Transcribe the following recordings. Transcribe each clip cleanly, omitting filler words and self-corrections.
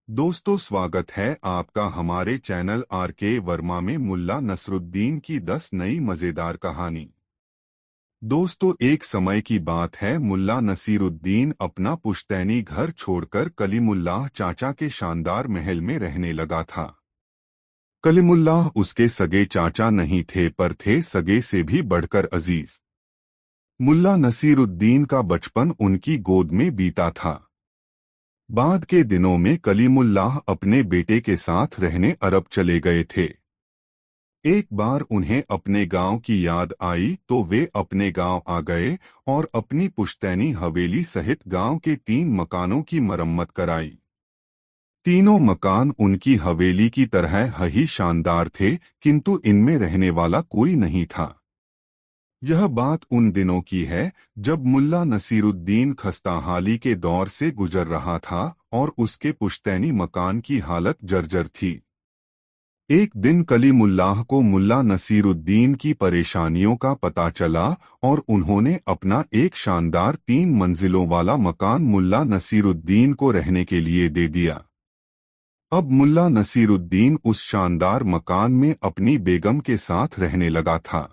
दोस्तों, स्वागत है आपका हमारे चैनल आर.के. वर्मा में मुल्ला नसरुद्दीन की 10 नई मजेदार कहानी। दोस्तों, एक समय की बात है। मुल्ला नसीरुद्दीन अपना पुश्तैनी घर छोड़कर कलीमुल्लाह चाचा के शानदार महल में रहने लगा था। कलीमुल्लाह उसके सगे चाचा नहीं थे, पर थे सगे से भी बढ़कर अजीज। मुल्ला नसीरुद्दीन का बचपन उनकी गोद में बीता था। बाद के दिनों में कलीमुल्लाह अपने बेटे के साथ रहने अरब चले गए थे। एक बार उन्हें अपने गांव की याद आई तो वे अपने गांव आ गए और अपनी पुश्तैनी हवेली सहित गांव के 3 मकानों की मरम्मत कराई। तीनों मकान उनकी हवेली की तरह ही शानदार थे, किंतु इनमें रहने वाला कोई नहीं था। यह बात उन दिनों की है जब मुल्ला नसीरुद्दीन खस्ताहाली के दौर से गुजर रहा था और उसके पुश्तैनी मकान की हालत जर्जर थी। एक दिन कलीमुल्लाह को मुल्ला नसीरुद्दीन की परेशानियों का पता चला और उन्होंने अपना एक शानदार 3 मंजिलों वाला मकान मुल्ला नसीरुद्दीन को रहने के लिए दे दिया। अब मुल्ला नसीरुद्दीन उस शानदार मकान में अपनी बेगम के साथ रहने लगा था।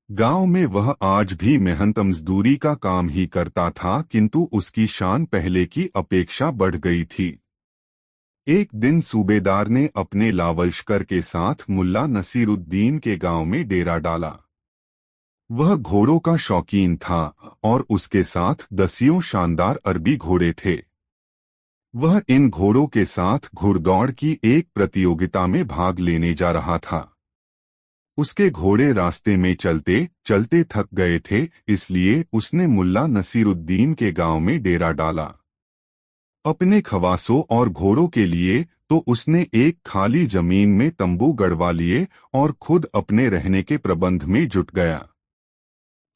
गांव में वह आज भी मेहनत मजदूरी का काम ही करता था, किंतु उसकी शान पहले की अपेक्षा बढ़ गई थी। एक दिन सूबेदार ने अपने लावलश्कर के साथ मुल्ला नसीरुद्दीन के गांव में डेरा डाला। वह घोड़ों का शौकीन था और उसके साथ 10 शानदार अरबी घोड़े थे। वह इन घोड़ों के साथ घुड़दौड़ की एक प्रतियोगिता में भाग लेने जा रहा था। उसके घोड़े रास्ते में चलते चलते थक गए थे, इसलिए उसने मुल्ला नसीरुद्दीन के गांव में डेरा डाला। अपने खवासों और घोड़ों के लिए तो उसने एक खाली जमीन में तंबू गड़वा लिए और खुद अपने रहने के प्रबंध में जुट गया।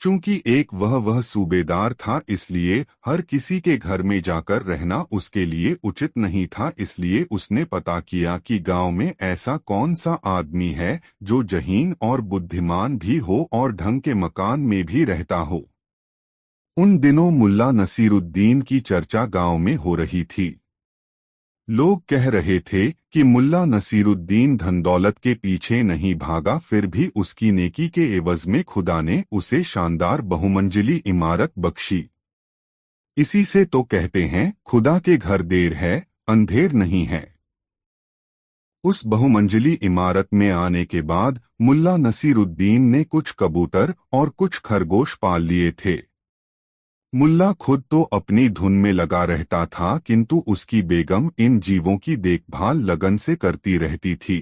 चूंकि एक वह सूबेदार था, इसलिए हर किसी के घर में जाकर रहना उसके लिए उचित नहीं था। इसलिए उसने पता किया कि गांव में ऐसा कौन सा आदमी है जो जहीन और बुद्धिमान भी हो और ढंग के मकान में भी रहता हो। उन दिनों मुल्ला नसीरुद्दीन की चर्चा गांव में हो रही थी। लोग कह रहे थे कि मुल्ला नसीरुद्दीन धन दौलत के पीछे नहीं भागा, फिर भी उसकी नेकी के एवज में खुदा ने उसे शानदार बहुमंजिली इमारत बख्शी। इसी से तो कहते हैं, खुदा के घर देर है, अंधेर नहीं है। उस बहुमंजिली इमारत में आने के बाद मुल्ला नसीरुद्दीन ने कुछ कबूतर और कुछ खरगोश पाल लिए थे। मुल्ला खुद तो अपनी धुन में लगा रहता था, किंतु उसकी बेगम इन जीवों की देखभाल लगन से करती रहती थी।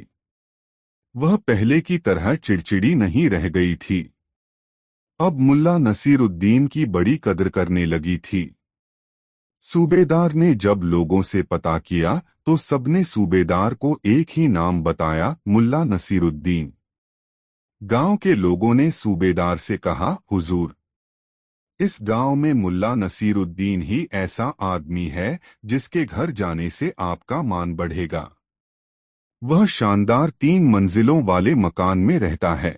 वह पहले की तरह चिड़चिड़ी नहीं रह गई थी। अब मुल्ला नसीरुद्दीन की बड़ी कदर करने लगी थी। सूबेदार ने जब लोगों से पता किया तो सबने सूबेदार को एक ही नाम बताया, मुल्ला नसीरुद्दीन। गांव के लोगों ने सूबेदार से कहा, हुजूर, इस गांव में मुल्ला नसीरुद्दीन ही ऐसा आदमी है जिसके घर जाने से आपका मान बढ़ेगा। वह शानदार 3 मंजिलों वाले मकान में रहता है।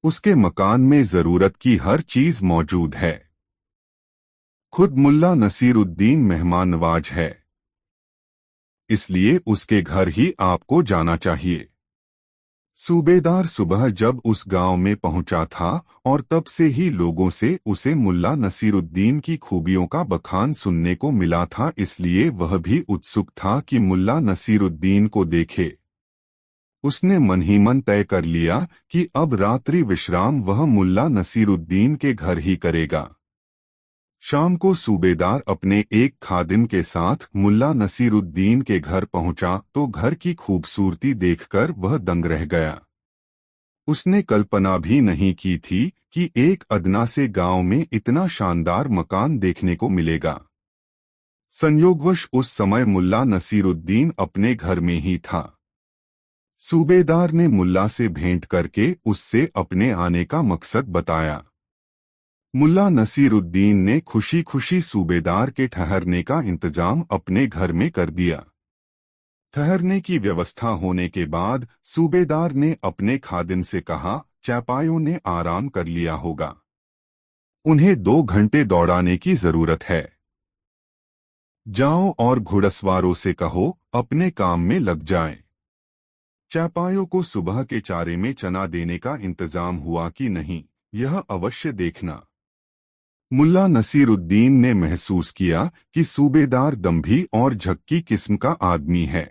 उसके मकान में जरूरत की हर चीज मौजूद है। खुद मुल्ला नसीरुद्दीन मेहमान नवाज है, इसलिए उसके घर ही आपको जाना चाहिए। सूबेदार सुबह जब उस गांव में पहुंचा था और तब से ही लोगों से उसे मुल्ला नसीरुद्दीन की खूबियों का बखान सुनने को मिला था, इसलिए वह भी उत्सुक था कि मुल्ला नसीरुद्दीन को देखे। उसने मन ही मन तय कर लिया कि अब रात्रि विश्राम वह मुल्ला नसीरुद्दीन के घर ही करेगा। शाम को सूबेदार अपने एक खादिम के साथ मुल्ला नसीरुद्दीन के घर पहुंचा तो घर की खूबसूरती देखकर वह दंग रह गया। उसने कल्पना भी नहीं की थी कि एक अदना से गांव में इतना शानदार मकान देखने को मिलेगा। संयोगवश उस समय मुल्ला नसीरुद्दीन अपने घर में ही था। सूबेदार ने मुल्ला से भेंट करके उससे अपने आने का मकसद बताया। मुल्ला नसीरुद्दीन ने खुशी खुशी सूबेदार के ठहरने का इंतजाम अपने घर में कर दिया। ठहरने की व्यवस्था होने के बाद सूबेदार ने अपने खादिम से कहा, चापाइयों ने आराम कर लिया होगा, उन्हें 2 घंटे दौड़ाने की जरूरत है। जाओ और घुड़सवारों से कहो अपने काम में लग जाएं। चापायों को सुबह के चारे में चना देने का इंतजाम हुआ कि नहीं, यह अवश्य देखना। मुल्ला नसीरुद्दीन ने महसूस किया कि सूबेदार दंभी और झक्की किस्म का आदमी है।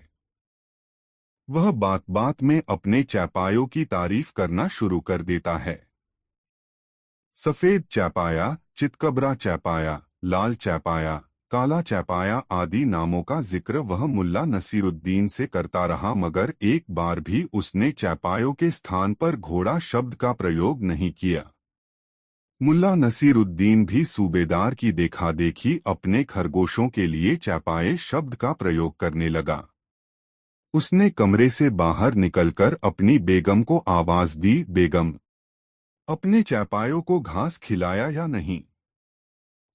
वह बात बात में अपने चापायों की तारीफ करना शुरू कर देता है। सफेद चापाया, चितकबरा चापाया, लाल चापाया, काला चापाया आदि नामों का जिक्र वह मुल्ला नसीरुद्दीन से करता रहा, मगर एक बार भी उसने चापायों के स्थान पर घोड़ा शब्द का प्रयोग नहीं किया। मुल्ला नसीरुद्दीन भी सूबेदार की देखा देखी अपने खरगोशों के लिए चापाए शब्द का प्रयोग करने लगा। उसने कमरे से बाहर निकलकर अपनी बेगम को आवाज दी, बेगम, अपने चापायों को घास खिलाया या नहीं?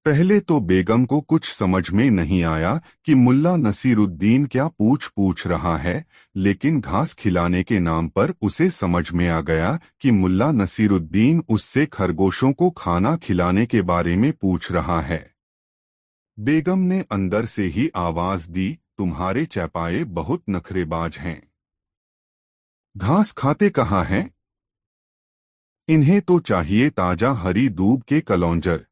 पहले तो बेगम को कुछ समझ में नहीं आया कि मुल्ला नसीरुद्दीन क्या पूछ रहा है, लेकिन घास खिलाने के नाम पर उसे समझ में आ गया कि मुल्ला नसीरुद्दीन उससे खरगोशों को खाना खिलाने के बारे में पूछ रहा है। बेगम ने अंदर से ही आवाज दी, तुम्हारे चापाए बहुत नखरेबाज हैं। घास खाते कहाँ हैं? इन्हें तो चाहिए ताजा हरी दूब के कलौंजर।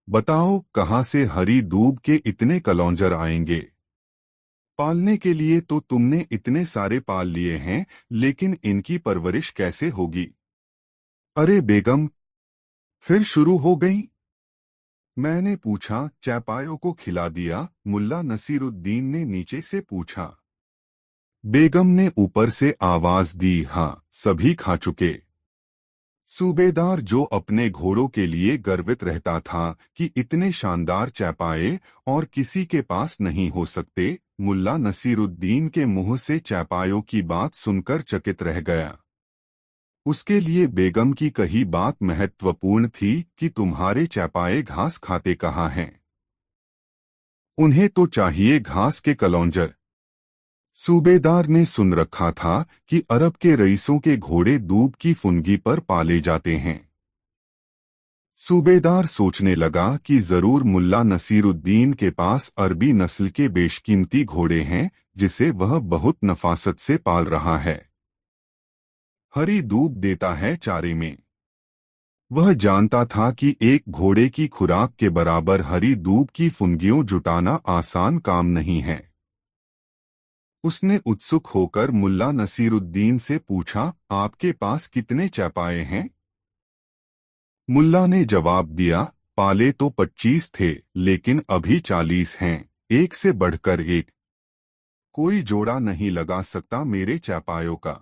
बताओ कहाँ से हरी दूब के इतने कलौंजर आएंगे? पालने के लिए तो तुमने इतने सारे पाल लिए हैं, लेकिन इनकी परवरिश कैसे होगी? अरे बेगम, फिर शुरू हो गई? मैंने पूछा, चापायों को खिला दिया, मुल्ला नसीरुद्दीन ने नीचे से पूछा। बेगम ने ऊपर से आवाज दी, हाँ, सभी खा चुके। सूबेदार, जो अपने घोड़ों के लिए गर्वित रहता था कि इतने शानदार चापाए और किसी के पास नहीं हो सकते, मुल्ला नसीरुद्दीन के मुंह से चापायों की बात सुनकर चकित रह गया। उसके लिए बेगम की कही बात महत्वपूर्ण थी कि तुम्हारे चापाए घास खाते कहाँ हैं? उन्हें तो चाहिए घास के कलौंजर। सूबेदार ने सुन रखा था कि अरब के रईसों के घोड़े दूब की फुनगी पर पाले जाते हैं। सूबेदार सोचने लगा कि जरूर मुल्ला नसीरुद्दीन के पास अरबी नस्ल के बेशकीमती घोड़े हैं, जिसे वह बहुत नफासत से पाल रहा है। हरी दूब देता है चारे में। वह जानता था कि एक घोड़े की खुराक के बराबर हरी दूब की फुनगियों जुटाना आसान काम नहीं है। उसने उत्सुक होकर मुल्ला नसीरुद्दीन से पूछा, आपके पास कितने चापाए हैं? मुल्ला ने जवाब दिया, पाले तो 25 थे, लेकिन अभी 40 हैं, एक से बढ़कर एक। कोई जोड़ा नहीं लगा सकता मेरे चापायों का।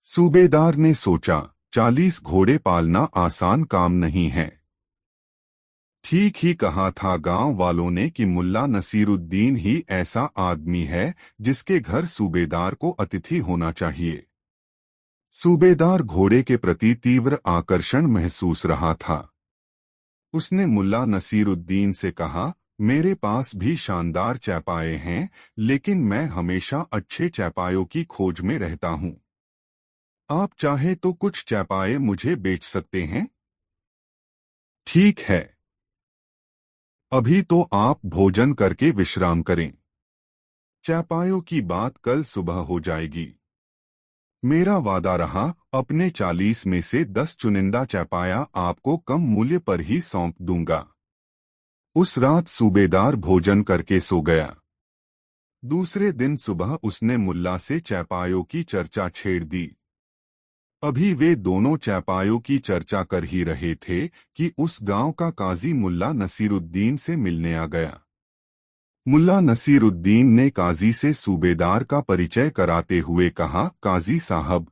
सूबेदार ने सोचा, 40 घोड़े पालना आसान काम नहीं है। ठीक ही कहा था गांव वालों ने कि मुल्ला नसीरुद्दीन ही ऐसा आदमी है जिसके घर सूबेदार को अतिथि होना चाहिए। सूबेदार घोड़े के प्रति तीव्र आकर्षण महसूस रहा था। उसने मुल्ला नसीरुद्दीन से कहा, मेरे पास भी शानदार चापाए हैं, लेकिन मैं हमेशा अच्छे चापायों की खोज में रहता हूँ। आप चाहे तो कुछ चापाए मुझे बेच सकते हैं? ठीक है। अभी तो आप भोजन करके विश्राम करें। चापायों की बात कल सुबह हो जाएगी। मेरा वादा रहा, अपने 40 में से 10 चुनिंदा चापाया आपको कम मूल्य पर ही सौंप दूंगा। उस रात सूबेदार भोजन करके सो गया। दूसरे दिन सुबह उसने मुल्ला से चापायों की चर्चा छेड़ दी। अभी वे दोनों चापायों की चर्चा कर ही रहे थे कि उस गांव का काजी मुल्ला नसीरुद्दीन से मिलने आ गया। मुल्ला नसीरुद्दीन ने काजी से सूबेदार का परिचय कराते हुए कहा, काजी साहब,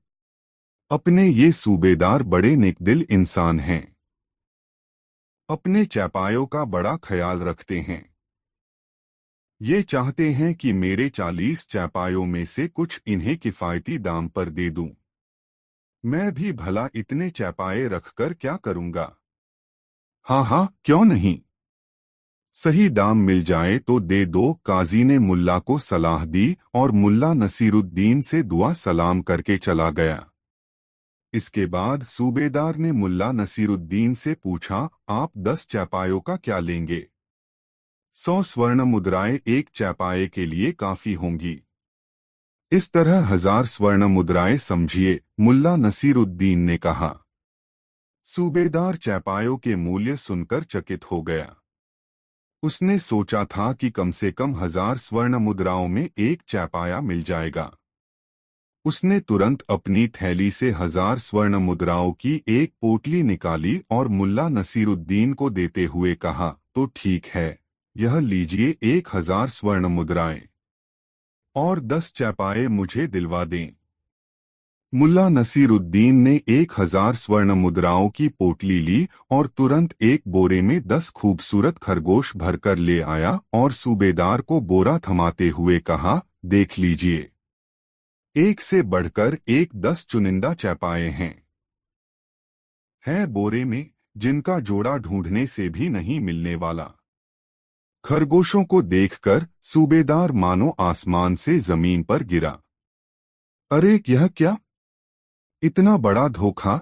अपने ये सूबेदार बड़े नेकदिल इंसान हैं। अपने चापायों का बड़ा ख्याल रखते हैं। ये चाहते हैं कि मेरे 40 चापायों में से कुछ इन्हें किफायती दाम पर दे दूं। मैं भी भला इतने चापाए रखकर क्या करूंगा? हाँ हाँ, क्यों नहीं। सही दाम मिल जाए तो दे दो। काजी ने मुल्ला को सलाह दी और मुल्ला नसीरुद्दीन से दुआ सलाम करके चला गया। इसके बाद सूबेदार ने मुल्ला नसीरुद्दीन से पूछा, आप 10 चापायों का क्या लेंगे? 100 स्वर्ण मुद्राएं एक चैपाए के लिए काफी होंगी। इस तरह 1000 स्वर्ण मुद्राएं समझिए, मुल्ला नसीरुद्दीन ने कहा। सूबेदार चैपायों के मूल्य सुनकर चकित हो गया। उसने सोचा था कि कम से कम 1000 स्वर्ण मुद्राओं में एक चैपाया मिल जाएगा। उसने तुरंत अपनी थैली से 1000 स्वर्ण मुद्राओं की एक पोटली निकाली और मुल्ला नसीरुद्दीन को देते हुए कहा, तो ठीक है, यह लीजिए 1000 स्वर्ण मुद्राएं और 10 चैपाए मुझे दिलवा दें। मुल्ला नसीरुद्दीन ने 1000 स्वर्ण मुद्राओं की पोटली ली और तुरंत एक बोरे में 10 खूबसूरत खरगोश भरकर ले आया और सूबेदार को बोरा थमाते हुए कहा, देख लीजिए, एक से बढ़कर एक 10 चुनिंदा चैपाए हैं। है बोरे में, जिनका जोड़ा ढूंढने से भी नहीं मिलने वाला। खरगोशों को देखकर सूबेदार मानो आसमान से जमीन पर गिरा। अरे यह क्या? इतना बड़ा धोखा!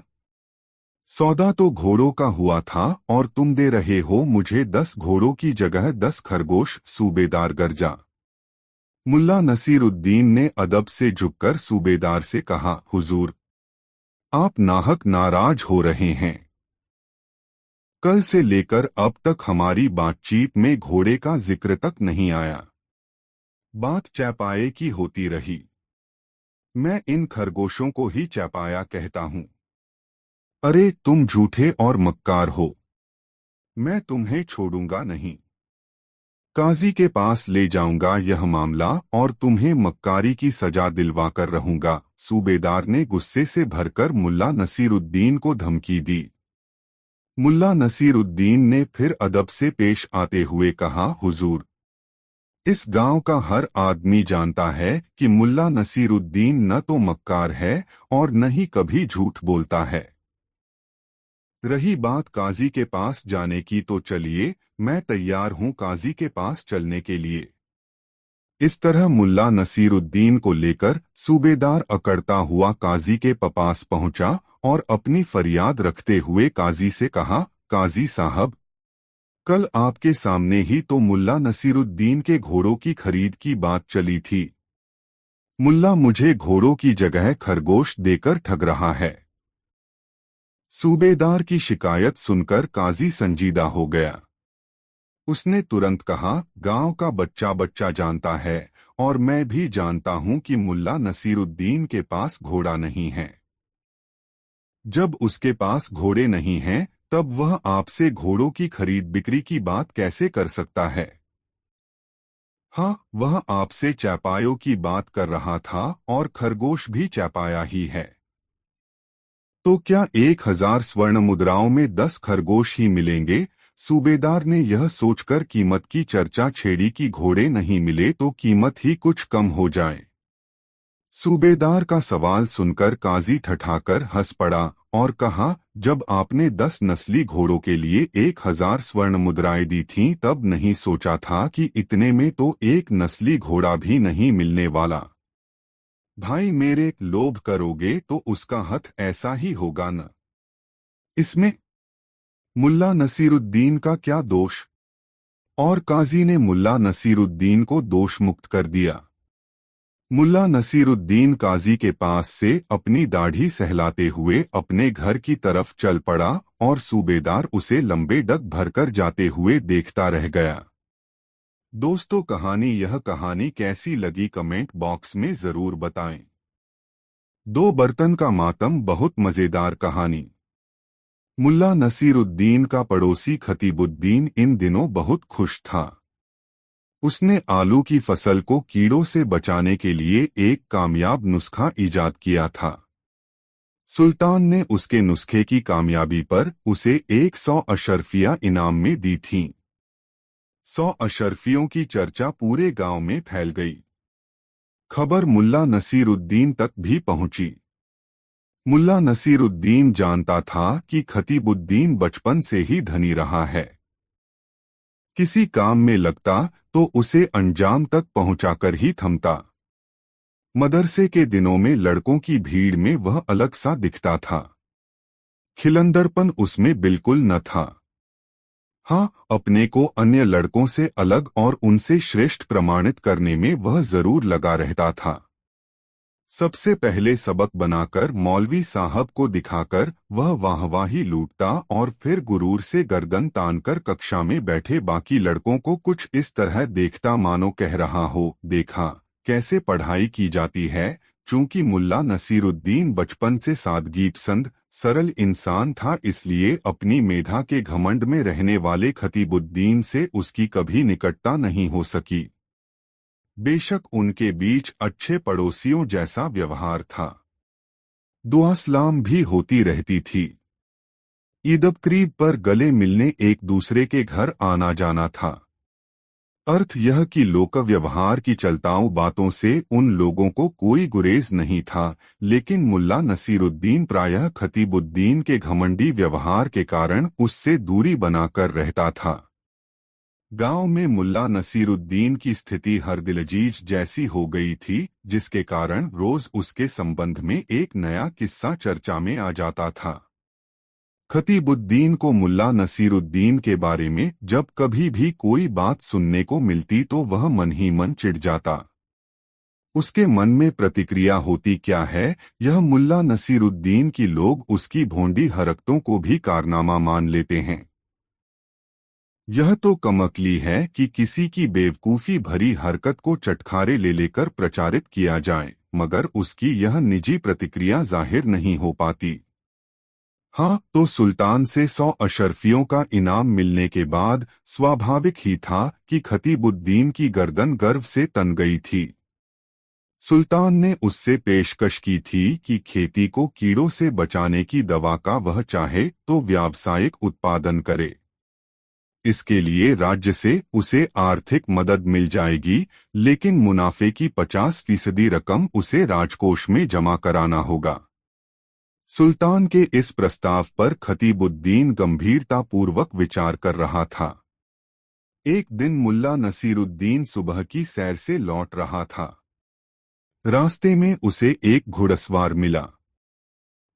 सौदा तो घोड़ों का हुआ था और तुम दे रहे हो मुझे 10 घोड़ों की जगह 10 खरगोश। सूबेदार गरजा। मुल्ला नसीरुद्दीन ने अदब से झुककर सूबेदार से कहा, हुजूर, आप नाहक नाराज हो रहे हैं। कल से लेकर अब तक हमारी बातचीत में घोड़े का जिक्र तक नहीं आया। बात चैपाए की होती रही। मैं इन खरगोशों को ही चैपाया कहता हूं। अरे तुम झूठे और मक्कार हो। मैं तुम्हें छोड़ूंगा नहीं। काजी के पास ले जाऊंगा यह मामला और तुम्हें मक्कारी की सजा दिलवा कर रहूंगा। सूबेदार ने गुस्से से भरकर मुल्ला नसीरुद्दीन को धमकी दी। मुल्ला नसीरुद्दीन ने फिर अदब से पेश आते हुए कहा, हुजूर, इस गांव का हर आदमी जानता है कि मुल्ला नसीरुद्दीन न तो मक्कार है और न ही कभी झूठ बोलता है। रही बात काजी के पास जाने की, तो चलिए, मैं तैयार हूं काजी के पास चलने के लिए। इस तरह मुल्ला नसीरुद्दीन को लेकर सूबेदार अकड़ता हुआ काजी के पास पहुंचा और अपनी फरियाद रखते हुए काजी से कहा, काजी साहब, कल आपके सामने ही तो मुल्ला नसीरुद्दीन के घोड़ों की खरीद की बात चली थी। मुल्ला मुझे घोड़ों की जगह खरगोश देकर ठग रहा है। सूबेदार की शिकायत सुनकर काजी संजीदा हो गया। उसने तुरंत कहा, गांव का बच्चा बच्चा जानता है और मैं भी जानता हूं कि मुल्ला नसीरुद्दीन के पास घोड़ा नहीं है। जब उसके पास घोड़े नहीं हैं, तब वह आपसे घोड़ों की खरीद बिक्री की बात कैसे कर सकता है? हाँ, वह आपसे चैपायों की बात कर रहा था और खरगोश भी चैपाया ही है। तो क्या 1000 स्वर्ण मुद्राओं में 10 खरगोश ही मिलेंगे? सूबेदार ने यह सोचकर कीमत की चर्चा छेड़ी कि घोड़े नहीं मिले तो कीमत ही कुछ कम हो जाए। सूबेदार का सवाल सुनकर काजी ठठाकर हंस पड़ा और कहा, जब आपने 10 नस्ली घोड़ों के लिए 1000 स्वर्ण मुद्राएं दी थीं, तब नहीं सोचा था कि इतने में तो एक नस्ली घोड़ा भी नहीं मिलने वाला। भाई मेरे, लोभ करोगे तो उसका हथ ऐसा ही होगा न। इसमें मुल्ला नसीरुद्दीन का क्या दोष? और काजी ने मुल्ला नसीरुद्दीन को दोष मुक्त कर दिया। मुल्ला नसीरुद्दीन काजी के पास से अपनी दाढ़ी सहलाते हुए अपने घर की तरफ चल पड़ा और सूबेदार उसे लंबे डग भरकर जाते हुए देखता रह गया। दोस्तों, यह कहानी कैसी लगी कमेंट बॉक्स में जरूर बताएं। दो बर्तन का मातम बहुत मजेदार कहानी। मुल्ला नसीरुद्दीन का पड़ोसी खतीबुद्दीन इन दिनों बहुत खुश था। उसने आलू की फसल को कीड़ों से बचाने के लिए एक कामयाब नुस्खा ईजाद किया था। सुल्तान ने उसके नुस्खे की कामयाबी पर उसे 100 अशर्फियां इनाम में दी थीं। 100 अशर्फियों की चर्चा पूरे गांव में फैल गई। खबर मुल्ला नसीरुद्दीन तक भी पहुंची। मुल्ला नसीरुद्दीन जानता था कि खतीबुद्दीन बचपन से ही धनी रहा है। किसी काम में लगता तो उसे अंजाम तक पहुंचाकर ही थमता। मदरसे के दिनों में लड़कों की भीड़ में वह अलग सा दिखता था। खिलंदरपन उसमें बिल्कुल न था। हाँ, अपने को अन्य लड़कों से अलग और उनसे श्रेष्ठ प्रमाणित करने में वह जरूर लगा रहता था। सबसे पहले सबक बनाकर मौलवी साहब को दिखाकर वह वाहवाही लूटता और फिर गुरूर से गर्दन तानकर कक्षा में बैठे बाकी लड़कों को कुछ इस तरह देखता मानो कह रहा हो, देखा कैसे पढ़ाई की जाती है। चूंकि मुल्ला नसीरुद्दीन बचपन से सादगीपसंद सरल इंसान था, इसलिए अपनी मेधा के घमंड में रहने वाले खतीबुद्दीन से उसकी कभी निकटता नहीं हो सकी। बेशक उनके बीच अच्छे पड़ोसियों जैसा व्यवहार था। दुआ सलाम भी होती रहती थी। ईद बकरीद पर गले मिलने एक दूसरे के घर आना जाना था। अर्थ यह कि लोक व्यवहार की चलताऊ बातों से उन लोगों को कोई गुरेज नहीं था, लेकिन मुल्ला नसीरुद्दीन प्रायः खतीबुद्दीन के घमंडी व्यवहार के कारण उससे दूरी बनाकर रहता था। गांव में मुल्ला नसीरुद्दीन की स्थिति हर दिलजीज जैसी हो गई थी, जिसके कारण रोज उसके संबंध में एक नया किस्सा चर्चा में आ जाता था। खतीबुद्दीन को मुल्ला नसीरुद्दीन के बारे में जब कभी भी कोई बात सुनने को मिलती तो वह मन ही मन चिढ़ जाता। उसके मन में प्रतिक्रिया होती क्या है, यह मुल्ला नसीरुद्दीन की लोग उसकी भोंडी हरकतों को भी कारनामा मान लेते हैं। यह तो कमअक्ली है कि किसी की बेवकूफ़ी भरी हरकत को चटखारे ले लेकर प्रचारित किया जाए, मगर उसकी यह निजी प्रतिक्रिया जाहिर नहीं हो पाती। हाँ, तो सुल्तान से 100 अशरफियों का इनाम मिलने के बाद स्वाभाविक ही था कि खतीबुद्दीन की गर्दन गर्व से तन गई थी। सुल्तान ने उससे पेशकश की थी कि खेती को कीड़ों से बचाने की दवा का वह चाहे तो व्यावसायिक उत्पादन करे। इसके लिए राज्य से उसे आर्थिक मदद मिल जाएगी, लेकिन मुनाफे की 50% रकम उसे राजकोष में जमा कराना होगा। सुल्तान के इस प्रस्ताव पर खतीबुद्दीन गंभीरतापूर्वक विचार कर रहा था। एक दिन मुल्ला नसीरुद्दीन सुबह की सैर से लौट रहा था। रास्ते में उसे एक घुड़सवार मिला।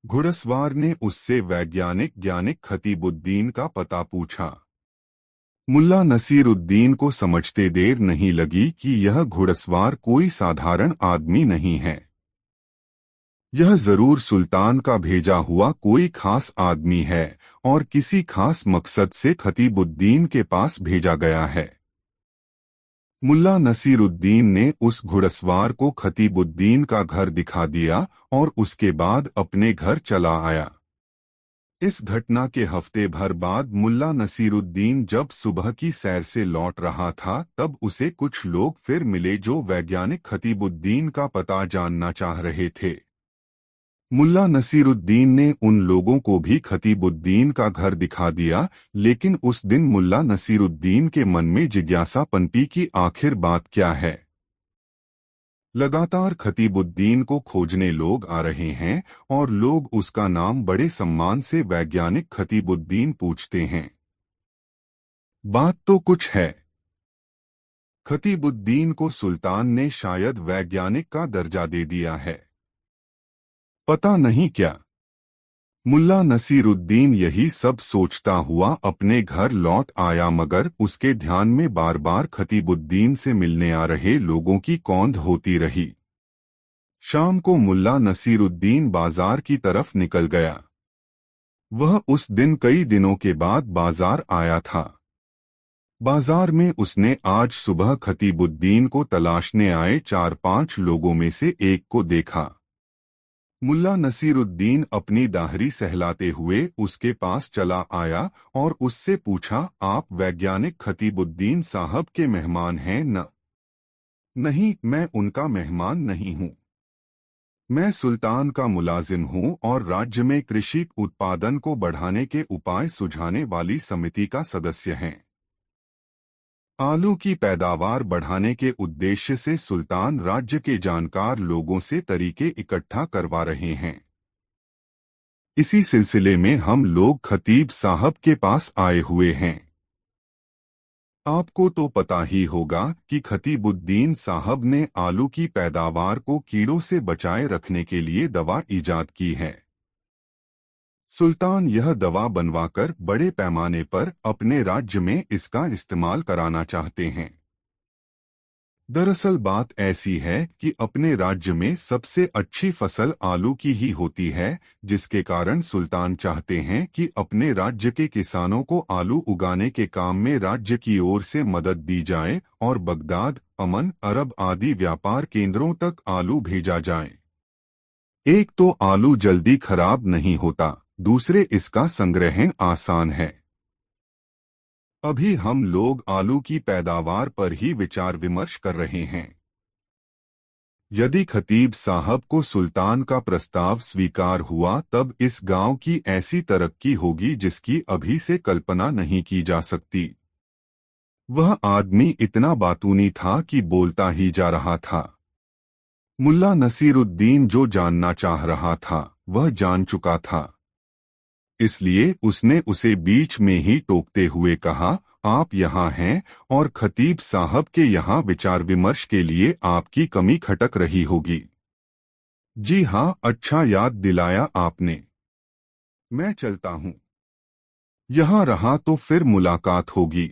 घुड़सवार ने उससे वैज्ञानिक खतीबुद्दीन का पता पूछा। मुल्ला नसीरुद्दीन को समझते देर नहीं लगी कि यह घुड़सवार कोई साधारण आदमी नहीं है। यह जरूर सुल्तान का भेजा हुआ कोई खास आदमी है और किसी खास मकसद से खतीबुद्दीन के पास भेजा गया है। मुल्ला नसीरुद्दीन ने उस घुड़सवार को खतीबुद्दीन का घर दिखा दिया और उसके बाद अपने घर चला आया। इस घटना के हफ्ते भर बाद मुल्ला नसीरुद्दीन जब सुबह की सैर से लौट रहा था, तब उसे कुछ लोग फिर मिले जो वैज्ञानिक खतीबुद्दीन का पता जानना चाह रहे थे। मुल्ला नसीरुद्दीन ने उन लोगों को भी खतीबुद्दीन का घर दिखा दिया, लेकिन उस दिन मुल्ला नसीरुद्दीन के मन में जिज्ञासा पनपी कि आखिर बात क्या है। लगातार खतीबुद्दीन को खोजने लोग आ रहे हैं और लोग उसका नाम बड़े सम्मान से वैज्ञानिक खतीबुद्दीन पूछते हैं। बात तो कुछ है। खतीबुद्दीन को सुल्तान ने शायद वैज्ञानिक का दर्जा दे दिया है। पता नहीं क्या। मुल्ला नसीरुद्दीन यही सब सोचता हुआ अपने घर लौट आया, मगर उसके ध्यान में बार बार खतीबुद्दीन से मिलने आ रहे लोगों की कौंध होती रही। शाम को मुल्ला नसीरुद्दीन बाजार की तरफ निकल गया। वह उस दिन कई दिनों के बाद बाजार आया था। बाजार में उसने आज सुबह खतीबुद्दीन को तलाशने आए 4-5 लोगों में से एक को देखा। मुल्ला नसीरुद्दीन अपनी दाढ़ी सहलाते हुए उसके पास चला आया और उससे पूछा, आप वैज्ञानिक खतीबुद्दीन साहब के मेहमान हैं न? नहीं, मैं उनका मेहमान नहीं हूँ। मैं सुल्तान का मुलाजिम हूँ और राज्य में कृषि उत्पादन को बढ़ाने के उपाय सुझाने वाली समिति का सदस्य हैं। आलू की पैदावार बढ़ाने के उद्देश्य से सुल्तान राज्य के जानकार लोगों से तरीके इकट्ठा करवा रहे हैं। इसी सिलसिले में हम लोग खतीब साहब के पास आए हुए हैं। आपको तो पता ही होगा कि खतीबुद्दीन साहब ने आलू की पैदावार को कीड़ों से बचाए रखने के लिए दवा इजाद की है। सुल्तान यह दवा बनवाकर बड़े पैमाने पर अपने राज्य में इसका इस्तेमाल कराना चाहते हैं। दरअसल बात ऐसी है कि अपने राज्य में सबसे अच्छी फसल आलू की ही होती है, जिसके कारण सुल्तान चाहते हैं कि अपने राज्य के किसानों को आलू उगाने के काम में राज्य की ओर से मदद दी जाए और बगदाद, अमन, अरब आदि व्यापार केंद्रों तक आलू भेजा जाए। एक तो आलू जल्दी खराब नहीं होता, दूसरे इसका संग्रहण आसान है। अभी हम लोग आलू की पैदावार पर ही विचार विमर्श कर रहे हैं। यदि खतीब साहब को सुल्तान का प्रस्ताव स्वीकार हुआ तब इस गांव की ऐसी तरक्की होगी जिसकी अभी से कल्पना नहीं की जा सकती। वह आदमी इतना बातूनी था कि बोलता ही जा रहा था। मुल्ला नसीरुद्दीन जो जानना चाह रहा था वह जान चुका था, इसलिए उसने उसे बीच में ही टोकते हुए कहा, आप यहाँ हैं और खतीब साहब के यहाँ विचार विमर्श के लिए आपकी कमी खटक रही होगी। जी हाँ, अच्छा याद दिलाया आपने। मैं चलता हूँ, यहाँ रहा तो फिर मुलाकात होगी।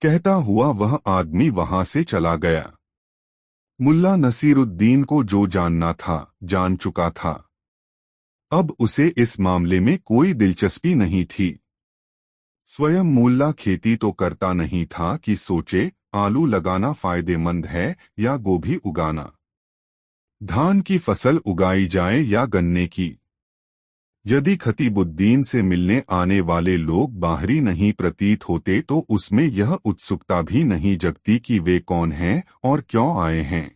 कहता हुआ वह आदमी वहां से चला गया। मुल्ला नसीरुद्दीन को जो जानना था जान चुका था। अब उसे इस मामले में कोई दिलचस्पी नहीं थी। स्वयं मुल्ला खेती तो करता नहीं था कि सोचे आलू लगाना फायदेमंद है या गोभी उगाना, धान की फसल उगाई जाए या गन्ने की। यदि खतीबुद्दीन से मिलने आने वाले लोग बाहरी नहीं प्रतीत होते तो उसमें यह उत्सुकता भी नहीं जगती कि वे कौन हैं और क्यों आए हैं।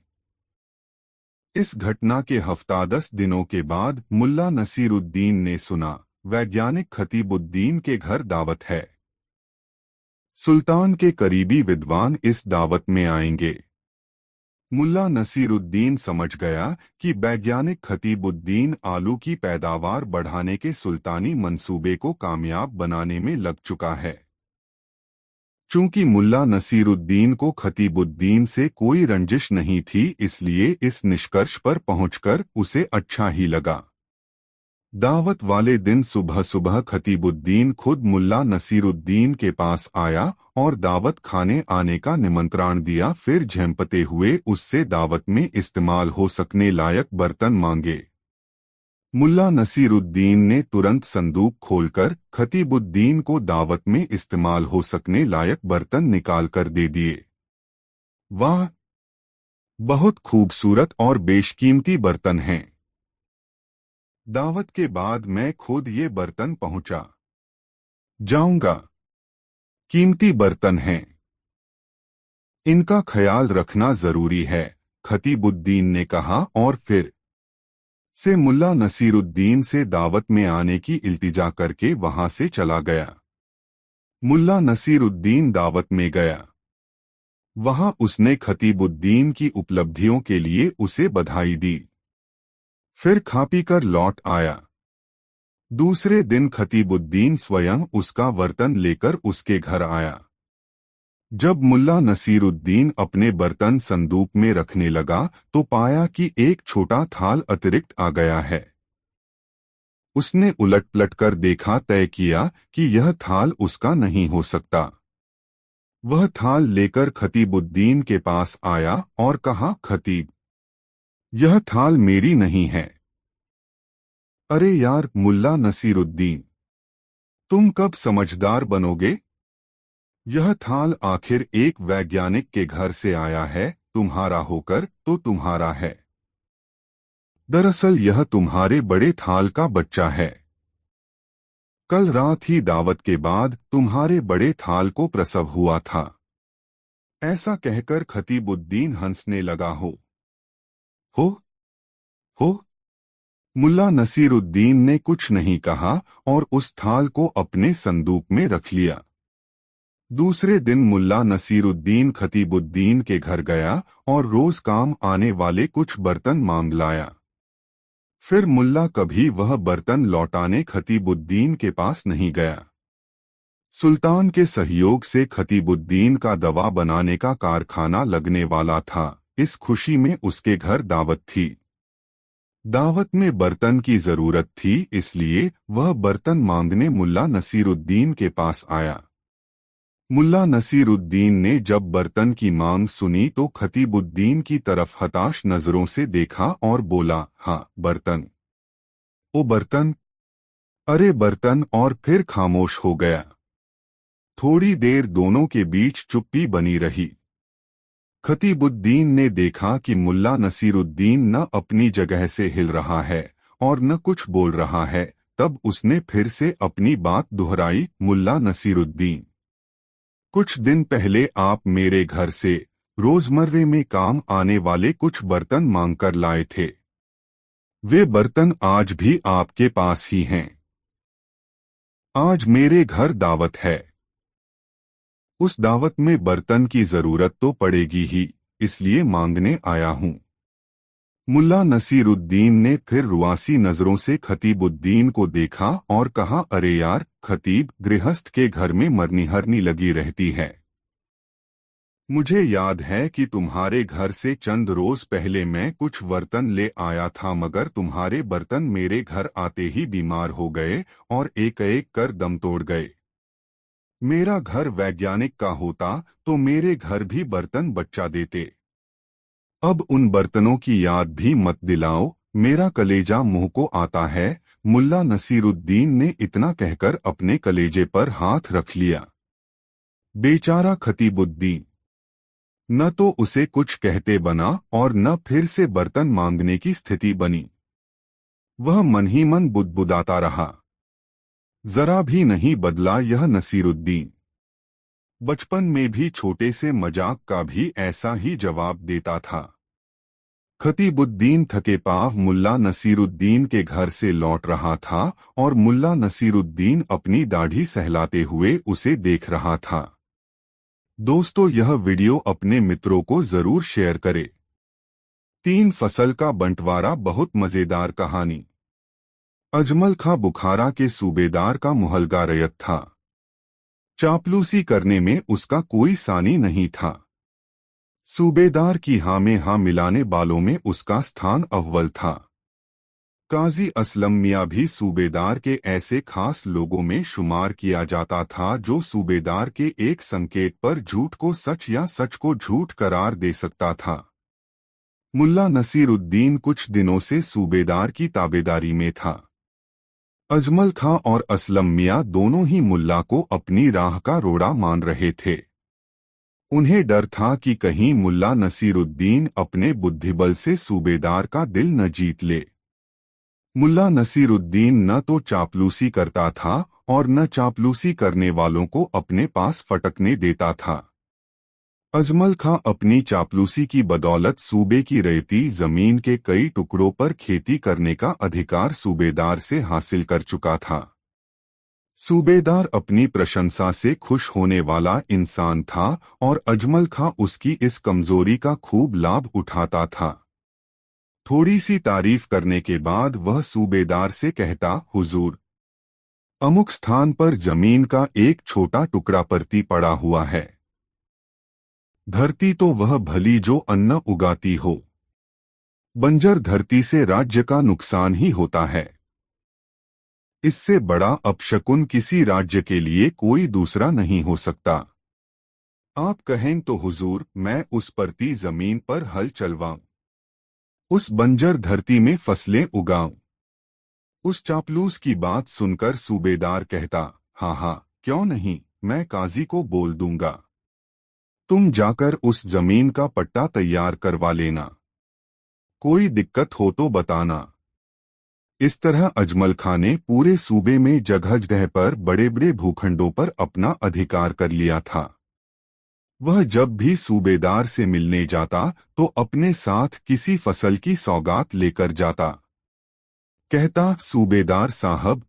इस घटना के हफ्ता 10 दिनों के बाद मुल्ला नसीरुद्दीन ने सुना, वैज्ञानिक खतीबुद्दीन के घर दावत है। सुल्तान के करीबी विद्वान इस दावत में आएंगे। मुल्ला नसीरुद्दीन समझ गया कि वैज्ञानिक खतीबुद्दीन आलू की पैदावार बढ़ाने के सुल्तानी मंसूबे को कामयाब बनाने में लग चुका है। चूंकि मुल्ला नसीरुद्दीन को खतीबुद्दीन से कोई रंजिश नहीं थी, इसलिए इस निष्कर्ष पर पहुंचकर उसे अच्छा ही लगा। दावत वाले दिन सुबह सुबह खतीबुद्दीन खुद मुल्ला नसीरुद्दीन के पास आया और दावत खाने आने का निमंत्रण दिया। फिर झेंपते हुए उससे दावत में इस्तेमाल हो सकने लायक बर्तन मांगे। मुल्ला नसीरुद्दीन ने तुरंत संदूक खोलकर खतीबुद्दीन को दावत में इस्तेमाल हो सकने लायक बर्तन निकाल कर दे दिए। वाह, बहुत खूबसूरत और बेशकीमती बर्तन हैं। दावत के बाद मैं खुद ये बर्तन पहुंचा जाऊंगा। कीमती बर्तन हैं, इनका ख्याल रखना जरूरी है, खतीबुद्दीन ने कहा और फिर से मुल्ला नसीरुद्दीन से दावत में आने की इल्तिजा करके वहां से चला गया। मुल्ला नसीरुद्दीन दावत में गया। वहां उसने खतीबुद्दीन की उपलब्धियों के लिए उसे बधाई दी। फिर खा पी कर लौट आया। दूसरे दिन खतीबुद्दीन स्वयं उसका बर्तन लेकर उसके घर आया। जब मुल्ला नसीरुद्दीन अपने बर्तन संदूक में रखने लगा तो पाया कि एक छोटा थाल अतिरिक्त आ गया है। उसने उलट पलट कर देखा, तय किया कि यह थाल उसका नहीं हो सकता। वह थाल लेकर खतीबुद्दीन के पास आया और कहा, खतीब, यह थाल मेरी नहीं है। अरे यार मुल्ला नसीरुद्दीन, तुम कब समझदार बनोगे? यह थाल आखिर एक वैज्ञानिक के घर से आया है, तुम्हारा होकर तो तुम्हारा है। दरअसल यह तुम्हारे बड़े थाल का बच्चा है। कल रात ही दावत के बाद तुम्हारे बड़े थाल को प्रसव हुआ था। ऐसा कहकर खतीबुद्दीन हंसने लगा। हो मुल्ला नसीरुद्दीन ने कुछ नहीं कहा और उस थाल को अपने संदूक में रख लिया। दूसरे दिन मुल्ला नसीरुद्दीन खतीबुद्दीन के घर गया और रोज काम आने वाले कुछ बर्तन मांग लाया। फिर मुल्ला कभी वह बर्तन लौटाने खतीबुद्दीन के पास नहीं गया। सुल्तान के सहयोग से खतीबुद्दीन का दवा बनाने का कारखाना लगने वाला था। इस खुशी में उसके घर दावत थी। दावत में बर्तन की जरूरत थी, इसलिए वह बर्तन मांगने मुल्ला नसीरुद्दीन के पास आया। मुल्ला नसीरुद्दीन ने जब बर्तन की मांग सुनी तो खतीबुद्दीन की तरफ हताश नजरों से देखा और बोला, हाँ बर्तन, ओ बर्तन, अरे बर्तन, और फिर खामोश हो गया। थोड़ी देर दोनों के बीच चुप्पी बनी रही। खतीबुद्दीन ने देखा कि मुल्ला नसीरुद्दीन न अपनी जगह से हिल रहा है और न कुछ बोल रहा है। तब उसने फिर से अपनी बात दोहराई, मुल्ला नसीरुद्दीन, कुछ दिन पहले आप मेरे घर से रोजमर्रे में काम आने वाले कुछ बर्तन मांगकर लाए थे। वे बर्तन आज भी आपके पास ही हैं। आज मेरे घर दावत है। उस दावत में बर्तन की जरूरत तो पड़ेगी ही, इसलिए मांगने आया हूं। मुल्ला नसीरुद्दीन ने फिर रुआसी नजरों से खतीबुद्दीन को देखा और कहा, अरे यार खतीब, गृहस्थ के घर में मरनी हरनी लगी रहती है। मुझे याद है कि तुम्हारे घर से चंद रोज पहले मैं कुछ बर्तन ले आया था, मगर तुम्हारे बर्तन मेरे घर आते ही बीमार हो गए और एक एक कर दम तोड़ गए। मेरा घर वैज्ञानिक का होता तो मेरे घर भी बर्तन बच्चा देते। अब उन बर्तनों की याद भी मत दिलाओ, मेरा कलेजा मुंह को आता है। मुल्ला नसीरुद्दीन ने इतना कहकर अपने कलेजे पर हाथ रख लिया। बेचारा खतीबुद्दीन, न तो उसे कुछ कहते बना और न फिर से बर्तन मांगने की स्थिति बनी। वह मन ही मन बुदबुदाता रहा। जरा भी नहीं बदला यह नसीरुद्दीन। बचपन में भी छोटे से मजाक का भी ऐसा ही जवाब देता था। खतीबुद्दीन थके पाव मुल्ला नसीरुद्दीन के घर से लौट रहा था और मुल्ला नसीरुद्दीन अपनी दाढ़ी सहलाते हुए उसे देख रहा था। दोस्तों, यह वीडियो अपने मित्रों को जरूर शेयर करें। 3 फसल का बंटवारा बहुत मजेदार कहानी। अजमल खां बुखारा के सूबेदार का मुहलगा रयत था। चापलूसी करने में उसका कोई सानी नहीं था। सूबेदार की हाँ में हाँ मिलाने वालों में उसका स्थान अव्वल था। काजी असलम मियाँ भी सूबेदार के ऐसे खास लोगों में शुमार किया जाता था जो सूबेदार के एक संकेत पर झूठ को सच या सच को झूठ करार दे सकता था। मुल्ला नसीरुद्दीन कुछ दिनों से सूबेदार की ताबेदारी में था। अजमल खां और असलम मियाँ दोनों ही मुल्ला को अपनी राह का रोड़ा मान रहे थे। उन्हें डर था कि कहीं मुल्ला नसीरुद्दीन अपने बुद्धिबल से सूबेदार का दिल न जीत ले। मुल्ला नसीरुद्दीन न तो चापलूसी करता था और न चापलूसी करने वालों को अपने पास फटकने देता था। अजमल खां अपनी चापलूसी की बदौलत सूबे की रेती जमीन के कई टुकड़ों पर खेती करने का अधिकार सूबेदार से हासिल कर चुका था। सूबेदार अपनी प्रशंसा से खुश होने वाला इंसान था और अजमल खां उसकी इस कमजोरी का खूब लाभ उठाता था। थोड़ी सी तारीफ करने के बाद वह सूबेदार से कहता, हुजूर, अमुक स्थान पर जमीन का एक छोटा टुकड़ा परती पड़ा हुआ है। धरती तो वह भली जो अन्न उगाती हो। बंजर धरती से राज्य का नुकसान ही होता है। इससे बड़ा अपशकुन किसी राज्य के लिए कोई दूसरा नहीं हो सकता। आप कहें तो हुजूर, मैं उस परती जमीन पर हल चलवाऊं, उस बंजर धरती में फसलें उगाऊं। उस चापलूस की बात सुनकर सूबेदार कहता, हाँ हाँ, क्यों नहीं, मैं काजी को बोल दूंगा। तुम जाकर उस जमीन का पट्टा तैयार करवा लेना। कोई दिक्कत हो तो बताना। इस तरह अजमल खां ने पूरे सूबे में जगह जगह पर बड़े बड़े भूखंडों पर अपना अधिकार कर लिया था। वह जब भी सूबेदार से मिलने जाता तो अपने साथ किसी फसल की सौगात लेकर जाता। कहता, सूबेदार साहब,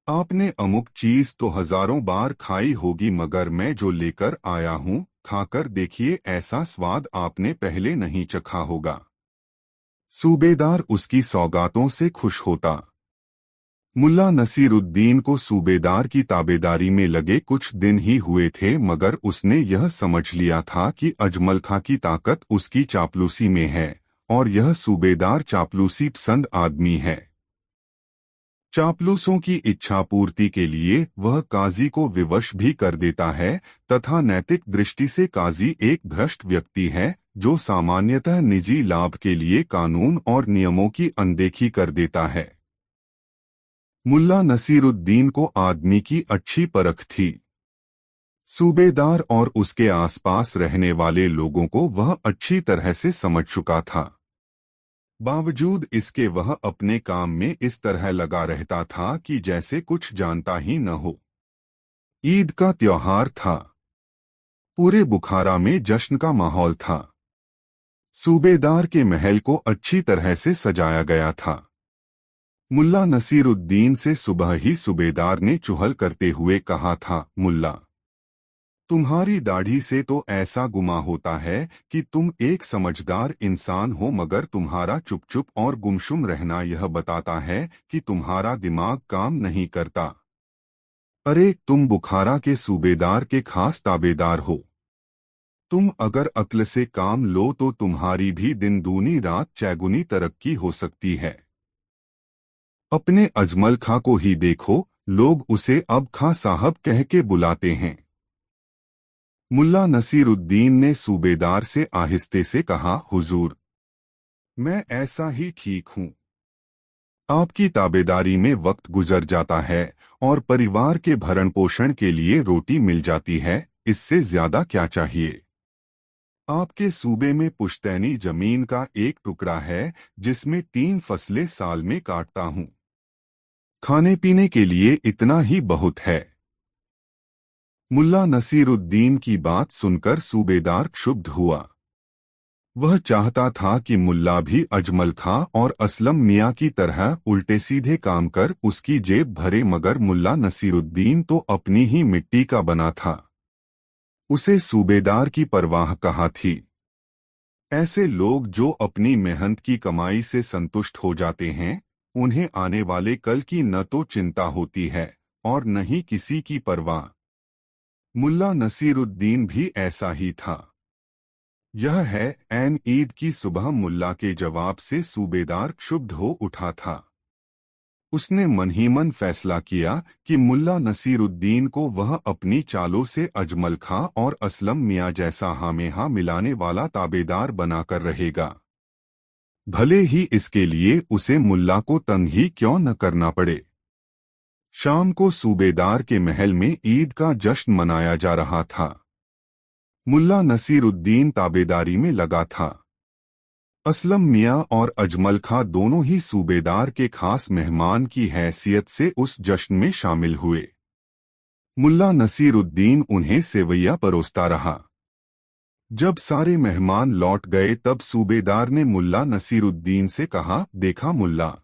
आपने अमुक चीज तो हजारों बार खाई होगी, मगर मैं जो लेकर आया हूँ, खाकर देखिए, ऐसा स्वाद आपने पहले नहीं चखा होगा। सूबेदार उसकी सौगातों से खुश होता। मुल्ला नसीरुद्दीन को सूबेदार की ताबेदारी में लगे कुछ दिन ही हुए थे, मगर उसने यह समझ लिया था कि अजमल खां की ताकत उसकी चापलूसी में है और यह सूबेदार चापलूसी पसंद आदमी है। चापलूसों की इच्छा पूर्ति के लिए वह काजी को विवश भी कर देता है तथा नैतिक दृष्टि से काजी एक भ्रष्ट व्यक्ति है जो सामान्यतः निजी लाभ के लिए कानून और नियमों की अनदेखी कर देता है। मुल्ला नसीरुद्दीन को आदमी की अच्छी परख थी। सूबेदार और उसके आसपास रहने वाले लोगों को वह अच्छी तरह से समझ चुका था। बावजूद इसके वह अपने काम में इस तरह लगा रहता था कि जैसे कुछ जानता ही न हो। ईद का त्योहार था। पूरे बुखारा में जश्न का माहौल था। सूबेदार के महल को अच्छी तरह से सजाया गया था। मुल्ला नसीरुद्दीन से सुबह ही सूबेदार ने चुहल करते हुए कहा था, मुल्ला, तुम्हारी दाढ़ी से तो ऐसा गुमा होता है कि तुम एक समझदार इंसान हो, मगर तुम्हारा चुप चुप और गुमसुम रहना यह बताता है कि तुम्हारा दिमाग काम नहीं करता। अरे, तुम बुखारा के सूबेदार के खास ताबेदार हो। तुम अगर अक्ल से काम लो तो तुम्हारी भी दिन दूनी रात चौगुनी तरक्की हो सकती है। अपने अजमल खां को ही देखो, लोग उसे अब खां साहब कह के बुलाते हैं। मुल्ला नसीरुद्दीन ने सूबेदार से आहिस्ते से कहा, हुजूर, मैं ऐसा ही ठीक हूँ। आपकी ताबेदारी में वक्त गुजर जाता है और परिवार के भरण पोषण के लिए रोटी मिल जाती है, इससे ज्यादा क्या चाहिए। आपके सूबे में पुश्तैनी जमीन का एक टुकड़ा है जिसमें 3 फसलें साल में काटता हूँ। खाने पीने के लिए इतना ही बहुत है। मुल्ला नसीरुद्दीन की बात सुनकर सूबेदार क्षुब्ध हुआ। वह चाहता था कि मुल्ला भी अजमल खां और असलम मियां की तरह उल्टे सीधे काम कर उसकी जेब भरे, मगर मुल्ला नसीरुद्दीन तो अपनी ही मिट्टी का बना था। उसे सूबेदार की परवाह कहाँ थी। ऐसे लोग जो अपनी मेहनत की कमाई से संतुष्ट हो जाते हैं, उन्हें आने वाले कल की न तो चिंता होती है और न ही किसी की परवाह। मुल्ला नसीरुद्दीन भी ऐसा ही था। यह है, ऐन ईद की सुबह मुल्ला के जवाब से सूबेदार क्षुब्ध हो उठा था। उसने मन ही मन फैसला किया कि मुल्ला नसीरुद्दीन को वह अपनी चालों से अजमल खां और असलम मियां जैसा हामेहा मिलाने वाला ताबेदार बनाकर रहेगा, भले ही इसके लिए उसे मुल्ला को तंग ही क्यों न करना पड़े। शाम को सूबेदार के महल में ईद का जश्न मनाया जा रहा था। मुल्ला नसीरुद्दीन ताबेदारी में लगा था। असलम मियां और अजमल खां दोनों ही सूबेदार के खास मेहमान की हैसियत से उस जश्न में शामिल हुए। मुल्ला नसीरुद्दीन उन्हें सेवैया परोसता रहा। जब सारे मेहमान लौट गए तब सूबेदार ने मुल्ला नसीरुद्दीन से कहा, देखा मुल्ला,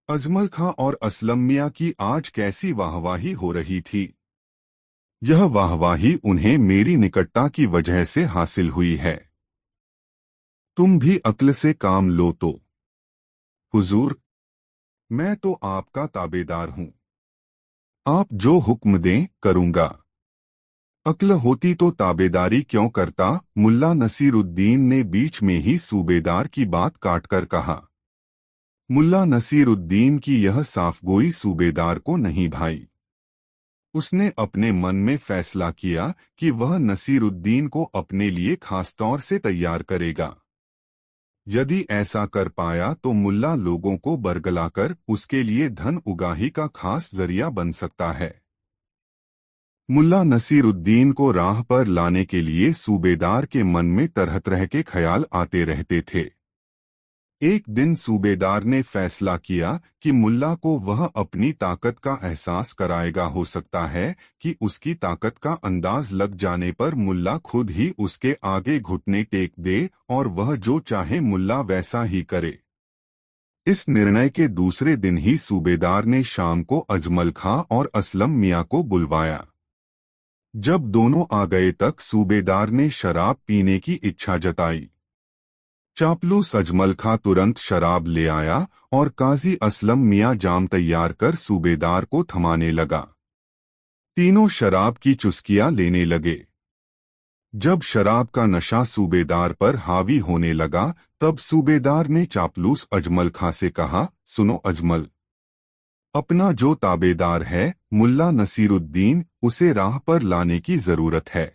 अजमल खां और असलम मियां की आज कैसी वाहवाही हो रही थी। यह वाहवाही उन्हें मेरी निकटता की वजह से हासिल हुई है। तुम भी अक्ल से काम लो तो। हुजूर, मैं तो आपका ताबेदार हूँ। आप जो हुक्म दें करूँगा। अक्ल होती तो ताबेदारी क्यों करता। मुल्ला नसीरुद्दीन ने बीच में ही सूबेदार की बात काटकर कहा। मुल्ला नसीरुद्दीन की यह साफगोई सूबेदार को नहीं भाई। उसने अपने मन में फैसला किया कि वह नसीरुद्दीन को अपने लिए खासतौर से तैयार करेगा। यदि ऐसा कर पाया तो मुल्ला लोगों को बरगलाकर उसके लिए धन उगाही का खास जरिया बन सकता है। मुल्ला नसीरुद्दीन को राह पर लाने के लिए सूबेदार के मन में तरह तरह के ख्याल आते रहते थे। एक दिन सूबेदार ने फैसला किया कि मुल्ला को वह अपनी ताकत का एहसास कराएगा। हो सकता है कि उसकी ताकत का अंदाज लग जाने पर मुल्ला खुद ही उसके आगे घुटने टेक दे और वह जो चाहे मुल्ला वैसा ही करे। इस निर्णय के दूसरे दिन ही सूबेदार ने शाम को अजमल खां और असलम मियां को बुलवाया। जब दोनों आ गए तक सूबेदार ने शराब पीने की इच्छा जताई। चापलूस अजमल खां तुरंत शराब ले आया और काजी असलम मियां जाम तैयार कर सूबेदार को थमाने लगा। तीनों शराब की चुस्कियां लेने लगे। जब शराब का नशा सूबेदार पर हावी होने लगा, तब सूबेदार ने चापलूस अजमल खां से कहा, सुनो अजमल, अपना जो ताबेदार है मुल्ला नसीरुद्दीन, उसे राह पर लाने की जरूरत है।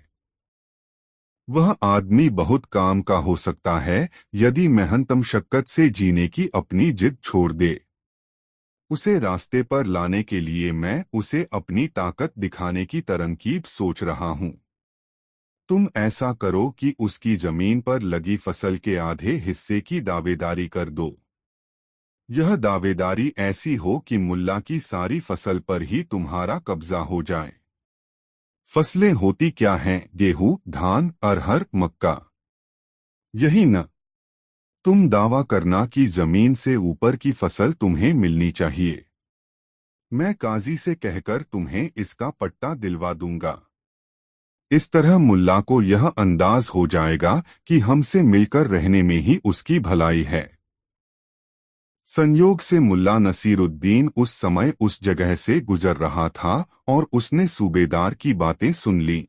वह आदमी बहुत काम का हो सकता है यदि मेहनत मशक्कत से जीने की अपनी जिद छोड़ दे। उसे रास्ते पर लाने के लिए मैं उसे अपनी ताकत दिखाने की तरकीब सोच रहा हूँ। तुम ऐसा करो कि उसकी जमीन पर लगी फसल के आधे हिस्से की दावेदारी कर दो। यह दावेदारी ऐसी हो कि मुल्ला की सारी फसल पर ही तुम्हारा कब्जा हो जाए। फसलें होती क्या हैं? गेहूं, धान, अरहर, मक्का, यही न? तुम दावा करना कि जमीन से ऊपर की फसल तुम्हें मिलनी चाहिए। मैं काजी से कहकर तुम्हें इसका पट्टा दिलवा दूंगा। इस तरह मुल्ला को यह अंदाज हो जाएगा कि हमसे मिलकर रहने में ही उसकी भलाई है। संयोग से मुल्ला नसीरुद्दीन उस समय उस जगह से गुजर रहा था और उसने सूबेदार की बातें सुन ली।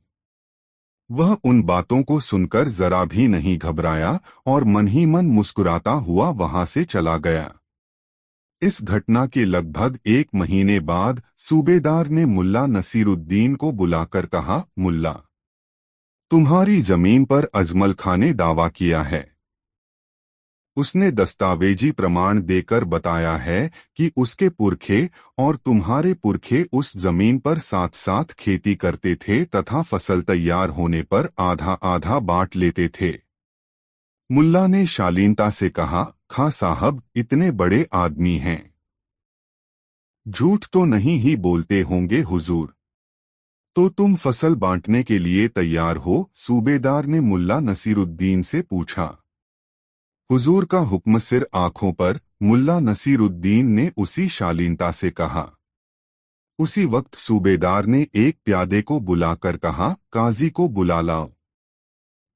वह उन बातों को सुनकर जरा भी नहीं घबराया और मन ही मन मुस्कुराता हुआ वहां से चला गया। इस घटना के लगभग 1 महीने बाद सूबेदार ने मुल्ला नसीरुद्दीन को बुलाकर कहा, मुल्ला, तुम्हारी जमीन पर अजमल खां ने दावा किया है। उसने दस्तावेजी प्रमाण देकर बताया है कि उसके पुरखे और तुम्हारे पुरखे उस जमीन पर साथ साथ खेती करते थे तथा फसल तैयार होने पर आधा आधा बांट लेते थे। मुल्ला ने शालीनता से कहा, खां साहब इतने बड़े आदमी हैं, झूठ तो नहीं ही बोलते होंगे हुजूर। तो तुम फसल बांटने के लिए तैयार हो? सूबेदार ने मुल्ला नसीरुद्दीन से पूछा। हुजूर का हुक्म सिर आंखों पर, मुल्ला नसीरुद्दीन ने उसी शालीनता से कहा। उसी वक्त सूबेदार ने एक प्यादे को बुलाकर कहा, काजी को बुला लाओ।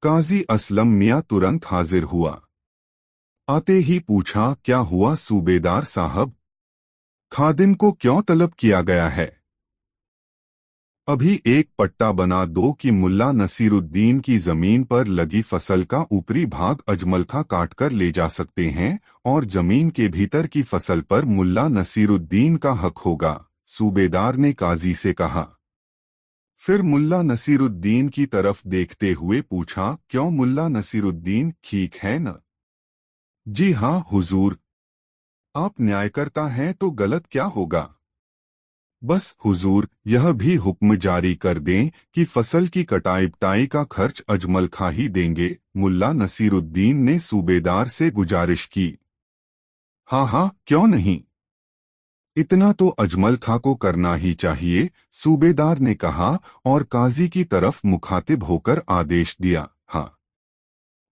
काजी असलम मियां तुरंत हाजिर हुआ। आते ही पूछा, क्या हुआ सूबेदार साहब? खादिम को क्यों तलब किया गया है? अभी एक पट्टा बना दो कि मुल्ला नसीरुद्दीन की जमीन पर लगी फसल का ऊपरी भाग अजमल खां काटकर ले जा सकते हैं और जमीन के भीतर की फसल पर मुल्ला नसीरुद्दीन का हक होगा, सूबेदार ने काजी से कहा। फिर मुल्ला नसीरुद्दीन की तरफ देखते हुए पूछा, क्यों मुल्ला नसीरुद्दीन, ठीक है न? जी हाँ हुजूर। आप न्यायकर्ता हैं तो गलत क्या होगा? बस हुजूर, यह भी हुक्म जारी कर दें कि फसल की कटाई पिटाई का खर्च अजमल खां ही देंगे। मुल्ला नसीरुद्दीन ने सूबेदार से गुजारिश की। हाँ हाँ, क्यों नहीं, इतना तो अजमल खां को करना ही चाहिए, सूबेदार ने कहा और काजी की तरफ मुखातिब होकर आदेश दिया। हाँ,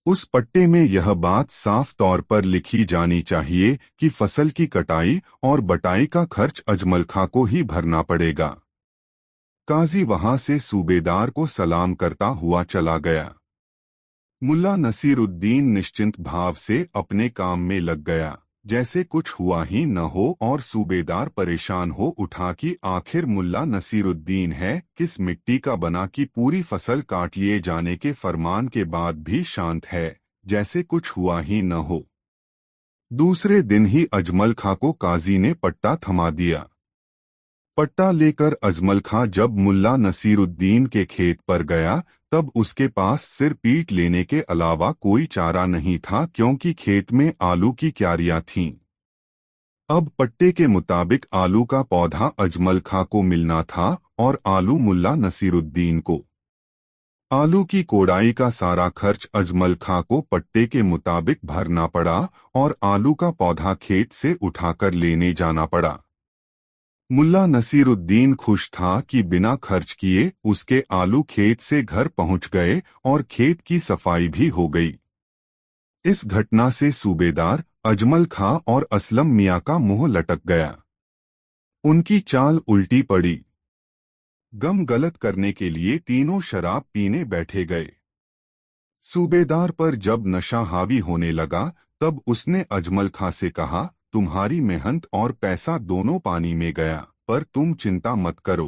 उस पट्टे में यह बात साफ तौर पर लिखी जानी चाहिए कि फसल की कटाई और बटाई का खर्च अजमल खां को ही भरना पड़ेगा। काजी वहां से सूबेदार को सलाम करता हुआ चला गया। मुल्ला नसीरुद्दीन निश्चिंत भाव से अपने काम में लग गया, जैसे कुछ हुआ ही न हो, और सूबेदार परेशान हो उठा कि आखिर मुल्ला नसीरुद्दीन है किस मिट्टी का बना कि पूरी फसल काट लिए जाने के फरमान के बाद भी शांत है, जैसे कुछ हुआ ही न हो। दूसरे दिन ही अजमल खां को काजी ने पट्टा थमा दिया। पट्टा लेकर अजमल खां जब मुल्ला नसीरुद्दीन के खेत पर गया, तब उसके पास सिर पीट लेने के अलावा कोई चारा नहीं था, क्योंकि खेत में आलू की क्यारियां थीं। अब पट्टे के मुताबिक आलू का पौधा अजमल खां को मिलना था और आलू मुल्ला नसीरुद्दीन को। आलू की कोड़ाई का सारा खर्च अजमल खां को पट्टे के मुताबिक भरना पड़ा और आलू का पौधा खेत से उठाकर लेने जाना पड़ा। मुल्ला नसीरुद्दीन खुश था कि बिना खर्च किए उसके आलू खेत से घर पहुंच गए और खेत की सफाई भी हो गई। इस घटना से सूबेदार, अजमल खां और असलम मियां का मुंह लटक गया। उनकी चाल उल्टी पड़ी। गम गलत करने के लिए तीनों शराब पीने बैठे गए। सूबेदार पर जब नशा हावी होने लगा, तब उसने अजमल खां से कहा, तुम्हारी मेहनत और पैसा दोनों पानी में गया, पर तुम चिंता मत करो,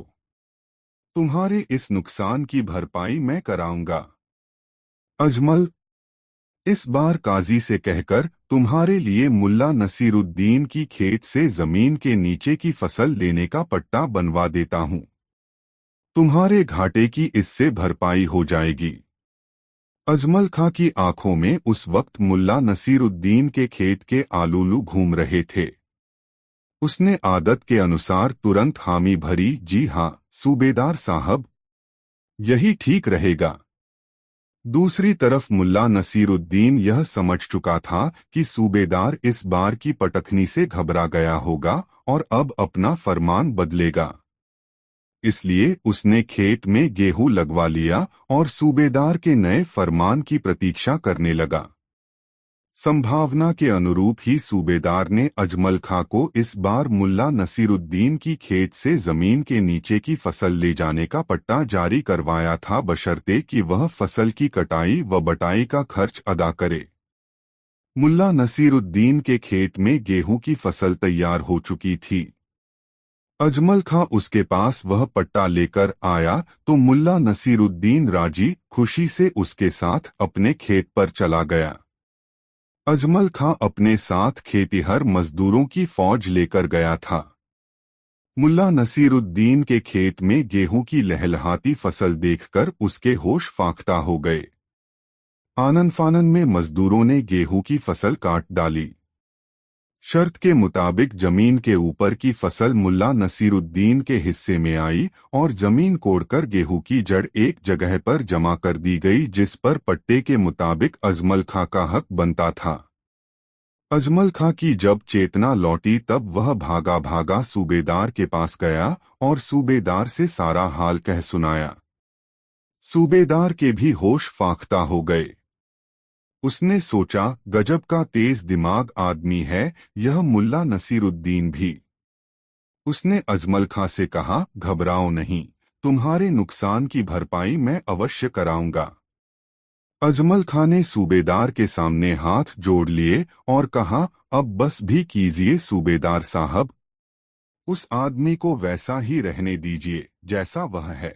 तुम्हारे इस नुकसान की भरपाई मैं कराऊंगा। अजमल, इस बार काजी से कहकर तुम्हारे लिए मुल्ला नसीरुद्दीन की खेत से जमीन के नीचे की फसल लेने का पट्टा बनवा देता हूं। तुम्हारे घाटे की इससे भरपाई हो जाएगी। अजमल खां की आंखों में उस वक्त मुल्ला नसीरुद्दीन के खेत के आलूलू घूम रहे थे। उसने आदत के अनुसार तुरंत हामी भरी, जी हाँ सूबेदार साहब, यही ठीक रहेगा। दूसरी तरफ मुल्ला नसीरुद्दीन यह समझ चुका था कि सूबेदार इस बार की पटखनी से घबरा गया होगा और अब अपना फरमान बदलेगा। इसलिए उसने खेत में गेहूं लगवा लिया और सूबेदार के नए फरमान की प्रतीक्षा करने लगा। संभावना के अनुरूप ही सूबेदार ने अजमल खां को इस बार मुल्ला नसीरुद्दीन की खेत से जमीन के नीचे की फसल ले जाने का पट्टा जारी करवाया था, बशर्ते कि वह फसल की कटाई व बटाई का खर्च अदा करे। मुल्ला नसीरुद्दीन के खेत में गेहूं की फसल तैयार हो चुकी थी। अजमल खां उसके पास वह पट्टा लेकर आया तो मुल्ला नसीरुद्दीन राजी खुशी से उसके साथ अपने खेत पर चला गया। अजमल खां अपने साथ खेतिहर मजदूरों की फौज लेकर गया था। मुल्ला नसीरुद्दीन के खेत में गेहूं की लहलहाती फसल देखकर उसके होश फाख्ता हो गए। आनन फानन में मजदूरों ने गेहूं की फसल काट डाली। शर्त के मुताबिक जमीन के ऊपर की फसल मुल्ला नसीरुद्दीन के हिस्से में आई और जमीन कोड़कर गेहूं की जड़ एक जगह पर जमा कर दी गई, जिस पर पट्टे के मुताबिक अजमल खां का हक बनता था। अजमल खां की जब चेतना लौटी तब वह भागा भागा सूबेदार के पास गया और सूबेदार से सारा हाल कह सुनाया। सूबेदार के भी होश फाख्ता हो गए। उसने सोचा, गजब का तेज दिमाग आदमी है यह मुल्ला नसीरुद्दीन भी। उसने अजमल खां से कहा, घबराओ नहीं, तुम्हारे नुकसान की भरपाई मैं अवश्य कराऊंगा। अजमल खां ने सूबेदार के सामने हाथ जोड़ लिए और कहा, अब बस भी कीजिए सूबेदार साहब, उस आदमी को वैसा ही रहने दीजिए जैसा वह है।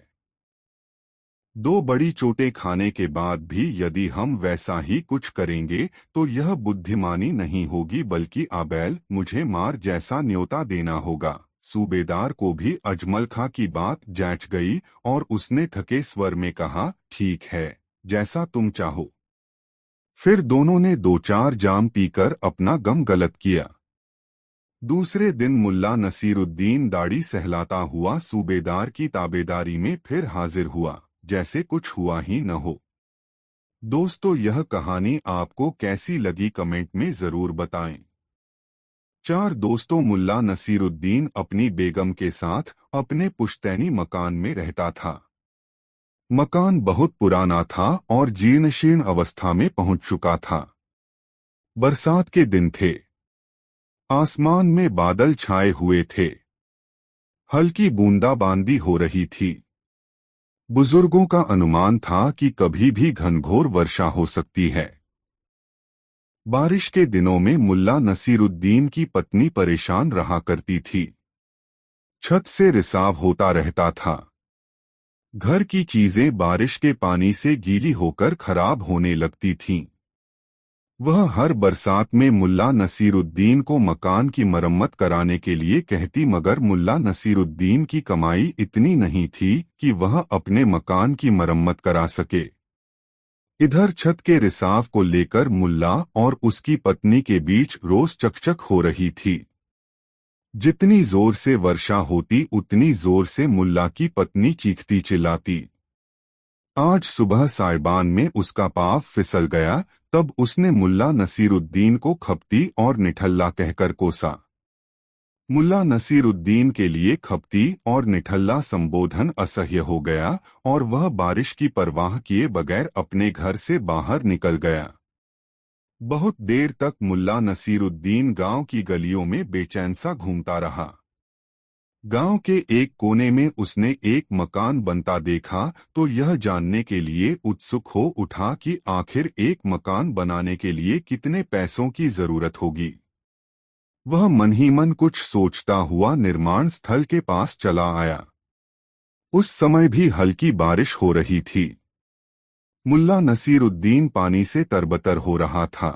दो बड़ी चोटें खाने के बाद भी यदि हम वैसा ही कुछ करेंगे तो यह बुद्धिमानी नहीं होगी बल्कि आबैल मुझे मार जैसा न्योता देना होगा। सूबेदार को भी अजमल खां की बात जैठ गई और उसने थके स्वर में कहा, ठीक है, जैसा तुम चाहो। फिर दोनों ने दो चार जाम पीकर अपना गम गलत किया। दूसरे दिन मुल्ला नसीरुद्दीन दाढ़ी सहलाता हुआ सूबेदार की ताबेदारी में फिर हाजिर हुआ, जैसे कुछ हुआ ही न हो। दोस्तों, यह कहानी आपको कैसी लगी कमेंट में जरूर बताएं। चार दोस्तों मुल्ला नसीरुद्दीन अपनी बेगम के साथ अपने पुश्तैनी मकान में रहता था। मकान बहुत पुराना था और जीर्ण अवस्था में पहुंच चुका था। बरसात के दिन थे। आसमान में बादल छाए हुए थे। हल्की बूंदाबांदी हो रही थी। बुजुर्गों का अनुमान था कि कभी भी घनघोर वर्षा हो सकती है। बारिश के दिनों में मुल्ला नसीरुद्दीन की पत्नी परेशान रहा करती थी। छत से रिसाव होता रहता था। घर की चीजें बारिश के पानी से गीली होकर खराब होने लगती थीं। वह हर बरसात में मुल्ला नसीरुद्दीन को मकान की मरम्मत कराने के लिए कहती, मगर मुल्ला नसीरुद्दीन की कमाई इतनी नहीं थी कि वह अपने मकान की मरम्मत करा सके। इधर छत के रिसाव को लेकर मुल्ला और उसकी पत्नी के बीच रोज चकचक हो रही थी। जितनी जोर से वर्षा होती उतनी जोर से मुल्ला की पत्नी चीखती चिल्लाती। आज सुबह साइबान में उसका पाँव फिसल गया, तब उसने मुल्ला नसीरुद्दीन को खपती और निठल्ला कहकर कोसा। मुल्ला नसीरुद्दीन के लिए खपती और निठल्ला संबोधन असह्य हो गया और वह बारिश की परवाह किए बगैर अपने घर से बाहर निकल गया। बहुत देर तक मुल्ला नसीरुद्दीन गांव की गलियों में बेचैन सा घूमता रहा। गांव के एक कोने में उसने एक मकान बनता देखा तो यह जानने के लिए उत्सुक हो उठा कि आखिर एक मकान बनाने के लिए कितने पैसों की जरूरत होगी। वह मन ही मन कुछ सोचता हुआ निर्माण स्थल के पास चला आया। उस समय भी हल्की बारिश हो रही थी। मुल्ला नसीरुद्दीन पानी से तरबतर हो रहा था।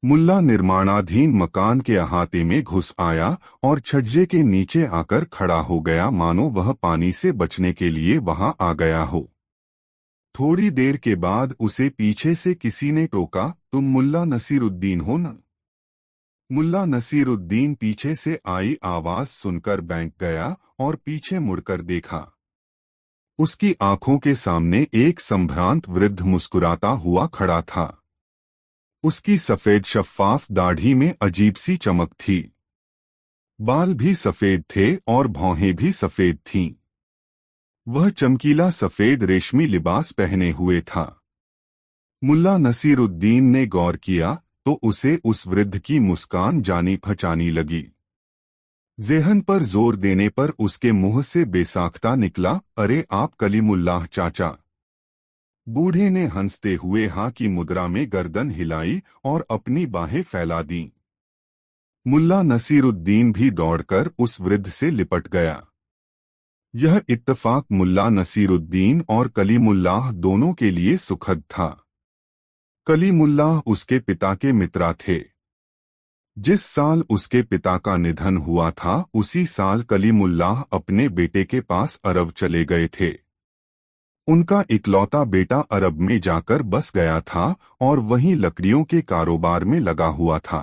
मुल्ला निर्माणाधीन मकान के अहाते में घुस आया और छज्जे के नीचे आकर खड़ा हो गया, मानो वह पानी से बचने के लिए वहां आ गया हो। थोड़ी देर के बाद उसे पीछे से किसी ने टोका, तुम मुल्ला नसीरुद्दीन हो न? मुल्ला नसीरुद्दीन पीछे से आई आवाज सुनकर बैंक गया और पीछे मुड़कर देखा। उसकी आंखों के सामने एक संभ्रांत वृद्ध मुस्कुराता हुआ खड़ा था। उसकी सफेद शफ्फाफ दाढ़ी में अजीब सी चमक थी। बाल भी सफेद थे और भौहें भी सफेद थीं। वह चमकीला सफेद रेशमी लिबास पहने हुए था। मुल्ला नसीरुद्दीन ने गौर किया तो उसे उस वृद्ध की मुस्कान जानी पहचानी लगी। ज़ेहन पर जोर देने पर उसके मुंह से बेसाख्ता निकला, अरे आप कलीमुल्लाह चाचा। बूढ़े ने हंसते हुए हाँ की मुद्रा में गर्दन हिलाई और अपनी बाहें फैला दी। मुल्ला नसीरुद्दीन भी दौड़कर उस वृद्ध से लिपट गया। यह इत्तफाक मुल्ला नसीरुद्दीन और कलीमुल्लाह दोनों के लिए सुखद था। कलीमुल्लाह उसके पिता के मित्र थे। जिस साल उसके पिता का निधन हुआ था उसी साल कलीमुल्लाह अपने बेटे के पास अरब चले गए थे। उनका इकलौता बेटा अरब में जाकर बस गया था और वहीं लकड़ियों के कारोबार में लगा हुआ था।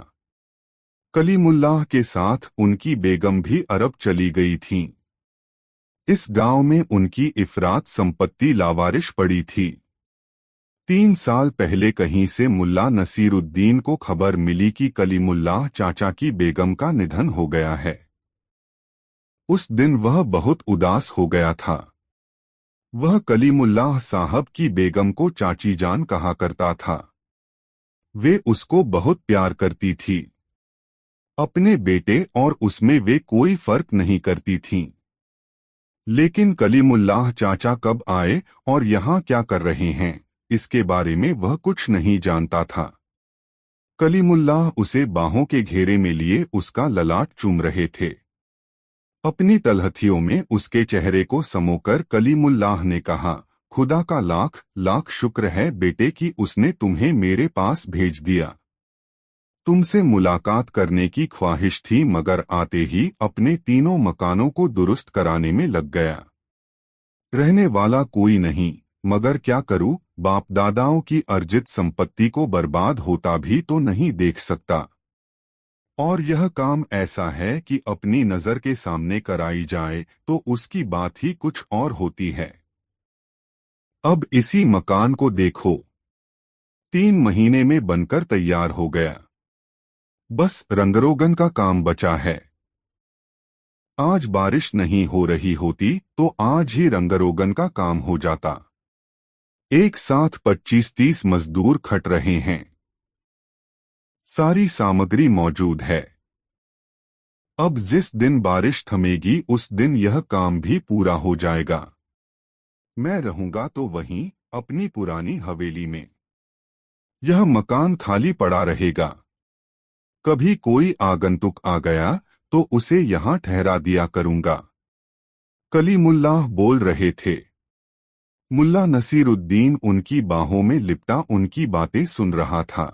कलीमुल्लाह के साथ उनकी बेगम भी अरब चली गई थीं। इस गांव में उनकी इफरात संपत्ति लावारिश पड़ी थी। 3 साल पहले कहीं से मुल्ला नसीरुद्दीन को खबर मिली कि कलीमुल्लाह चाचा की बेगम का निधन हो गया है। उस दिन वह बहुत उदास हो गया था। वह कलीमुल्लाह साहब की बेगम को चाची जान कहा करता था। वे उसको बहुत प्यार करती थी। अपने बेटे और उसमें वे कोई फर्क नहीं करती थीं। लेकिन कलीमुल्लाह चाचा कब आए और यहाँ क्या कर रहे हैं, इसके बारे में वह कुछ नहीं जानता था। कलीमुल्लाह उसे बाहों के घेरे में लिए उसका ललाट चूम रहे थे। अपनी तलहथियों में उसके चेहरे को समोकर कलीमुल्लाह ने कहा, खुदा का लाख लाख शुक्र है बेटे कि उसने तुम्हें मेरे पास भेज दिया। तुमसे मुलाकात करने की ख्वाहिश थी मगर आते ही अपने तीनों मकानों को दुरुस्त कराने में लग गया। रहने वाला कोई नहीं, मगर क्या करूं, बाप दादाओं की अर्जित संपत्ति को बर्बाद होता भी तो नहीं देख सकता। और यह काम ऐसा है कि अपनी नजर के सामने कराई जाए तो उसकी बात ही कुछ और होती है। अब इसी मकान को देखो, 3 महीने में बनकर तैयार हो गया। बस रंगरोगन का काम बचा है। आज बारिश नहीं हो रही होती तो आज ही रंगरोगन का काम हो जाता। एक साथ 25-30 मजदूर खट रहे हैं। सारी सामग्री मौजूद है। अब जिस दिन बारिश थमेगी उस दिन यह काम भी पूरा हो जाएगा। मैं रहूंगा तो वहीं अपनी पुरानी हवेली में। यह मकान खाली पड़ा रहेगा। कभी कोई आगंतुक आ गया तो उसे यहाँ ठहरा दिया करूंगा। कलीमुल्लाह बोल रहे थे। मुल्ला नसीरुद्दीन उनकी बाहों में लिपटा उनकी बातें सुन रहा था।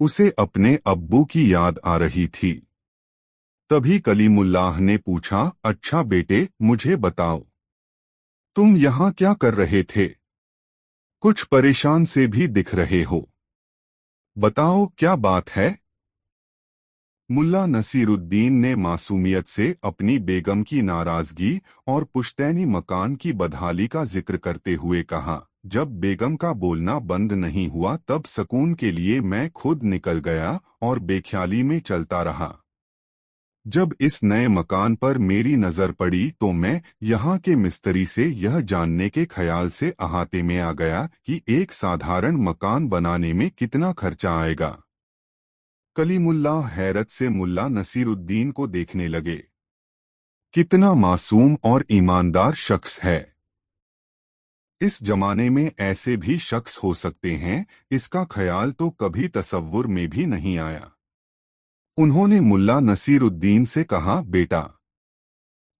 उसे अपने अब्बू की याद आ रही थी। तभी कलीमुल्लाह ने पूछा, अच्छा बेटे मुझे बताओ, तुम यहाँ क्या कर रहे थे? कुछ परेशान से भी दिख रहे हो। बताओ क्या बात है? मुल्ला नसीरुद्दीन ने मासूमियत से अपनी बेगम की नाराजगी और पुश्तैनी मकान की बदहाली का जिक्र करते हुए कहा, जब बेगम का बोलना बंद नहीं हुआ तब सुकून के लिए मैं खुद निकल गया और बेख्याली में चलता रहा। जब इस नए मकान पर मेरी नजर पड़ी तो मैं यहाँ के मिस्त्री से यह जानने के ख्याल से अहाते में आ गया कि एक साधारण मकान बनाने में कितना खर्चा आएगा। कलीमुल्लाह हैरत से मुल्ला नसीरुद्दीन को देखने लगे। कितना मासूम और ईमानदार शख्स है। इस जमाने में ऐसे भी शख्स हो सकते हैं, इसका ख्याल तो कभी तसव्वुर में भी नहीं आया। उन्होंने मुल्ला नसीरुद्दीन से कहा, बेटा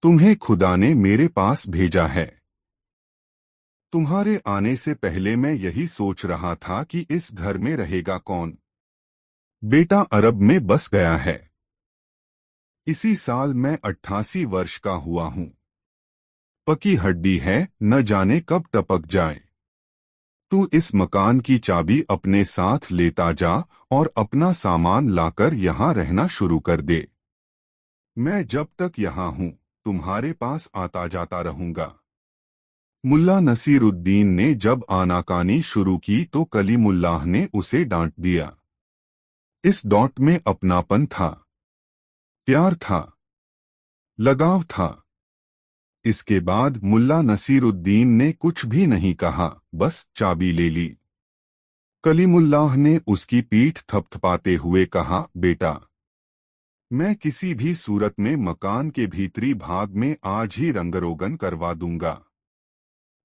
तुम्हें खुदा ने मेरे पास भेजा है। तुम्हारे आने से पहले मैं यही सोच रहा था कि इस घर में रहेगा कौन। बेटा अरब में बस गया है। इसी साल मैं 88 वर्ष का हुआ हूँ। पकी हड्डी है, न जाने कब टपक जाए। तू इस मकान की चाबी अपने साथ लेता जा और अपना सामान लाकर यहाँ रहना शुरू कर दे। मैं जब तक यहाँ हूँ तुम्हारे पास आता जाता रहूंगा। मुल्ला नसीरुद्दीन ने जब आनाकानी शुरू की तो कलीमुल्लाह ने उसे डांट दिया। इस डांट में अपनापन था, प्यार था, लगाव था। इसके बाद मुल्ला नसीरुद्दीन ने कुछ भी नहीं कहा, बस चाबी ले ली। कलीमुल्लाह ने उसकी पीठ थपथपाते हुए कहा, बेटा मैं किसी भी सूरत में मकान के भीतरी भाग में आज ही रंगरोगन करवा दूंगा।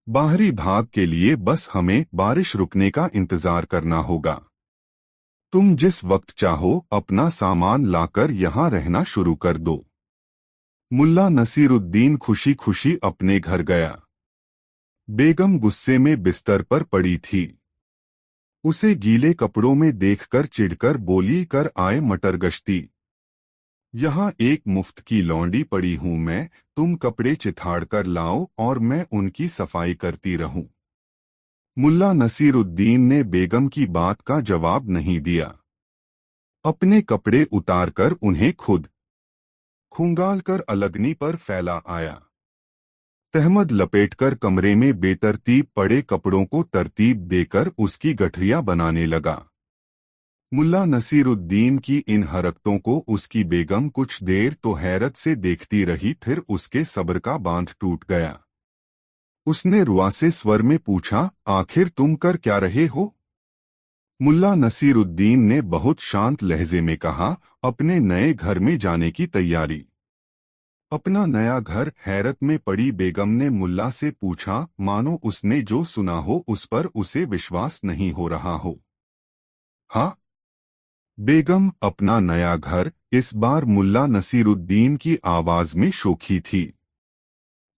बाहरी भाग के लिए बस हमें बारिश रुकने का इंतजार करना होगा। तुम जिस वक्त चाहो अपना सामान लाकर यहाँ रहना शुरू कर दो। मुल्ला नसीरुद्दीन खुशी खुशी अपने घर गया। बेगम गुस्से में बिस्तर पर पड़ी थी। उसे गीले कपड़ों में देखकर चिढ़कर बोली, कर आए मटर गश्ती। यहाँ एक मुफ्त की लौंडी पड़ी हूँ मैं, तुम कपड़े चिथाड़ कर लाओ और मैं उनकी सफाई करती रहूं। मुल्ला नसीरुद्दीन ने बेगम की बात का जवाब नहीं दिया। अपने कपड़े उतारकर उन्हें खुद खंगाल कर अलगनी पर फैला आया। तहमद लपेटकर कमरे में बेतरतीब पड़े कपड़ों को तरतीब देकर उसकी गठरियां बनाने लगा। मुल्ला नसीरुद्दीन की इन हरकतों को उसकी बेगम कुछ देर तो हैरत से देखती रही, फिर उसके सब्र का बांध टूट गया। उसने रुआसे स्वर में पूछा, आखिर तुम कर क्या रहे हो? मुल्ला नसीरुद्दीन ने बहुत शांत लहजे में कहा, अपने नए घर में जाने की तैयारी। अपना नया घर? हैरत में पड़ी बेगम ने मुल्ला से पूछा, मानो उसने जो सुना हो उस पर उसे विश्वास नहीं हो रहा हो। हाँ बेगम, अपना नया घर? इस बार मुल्ला नसीरुद्दीन की आवाज में शोखी थी।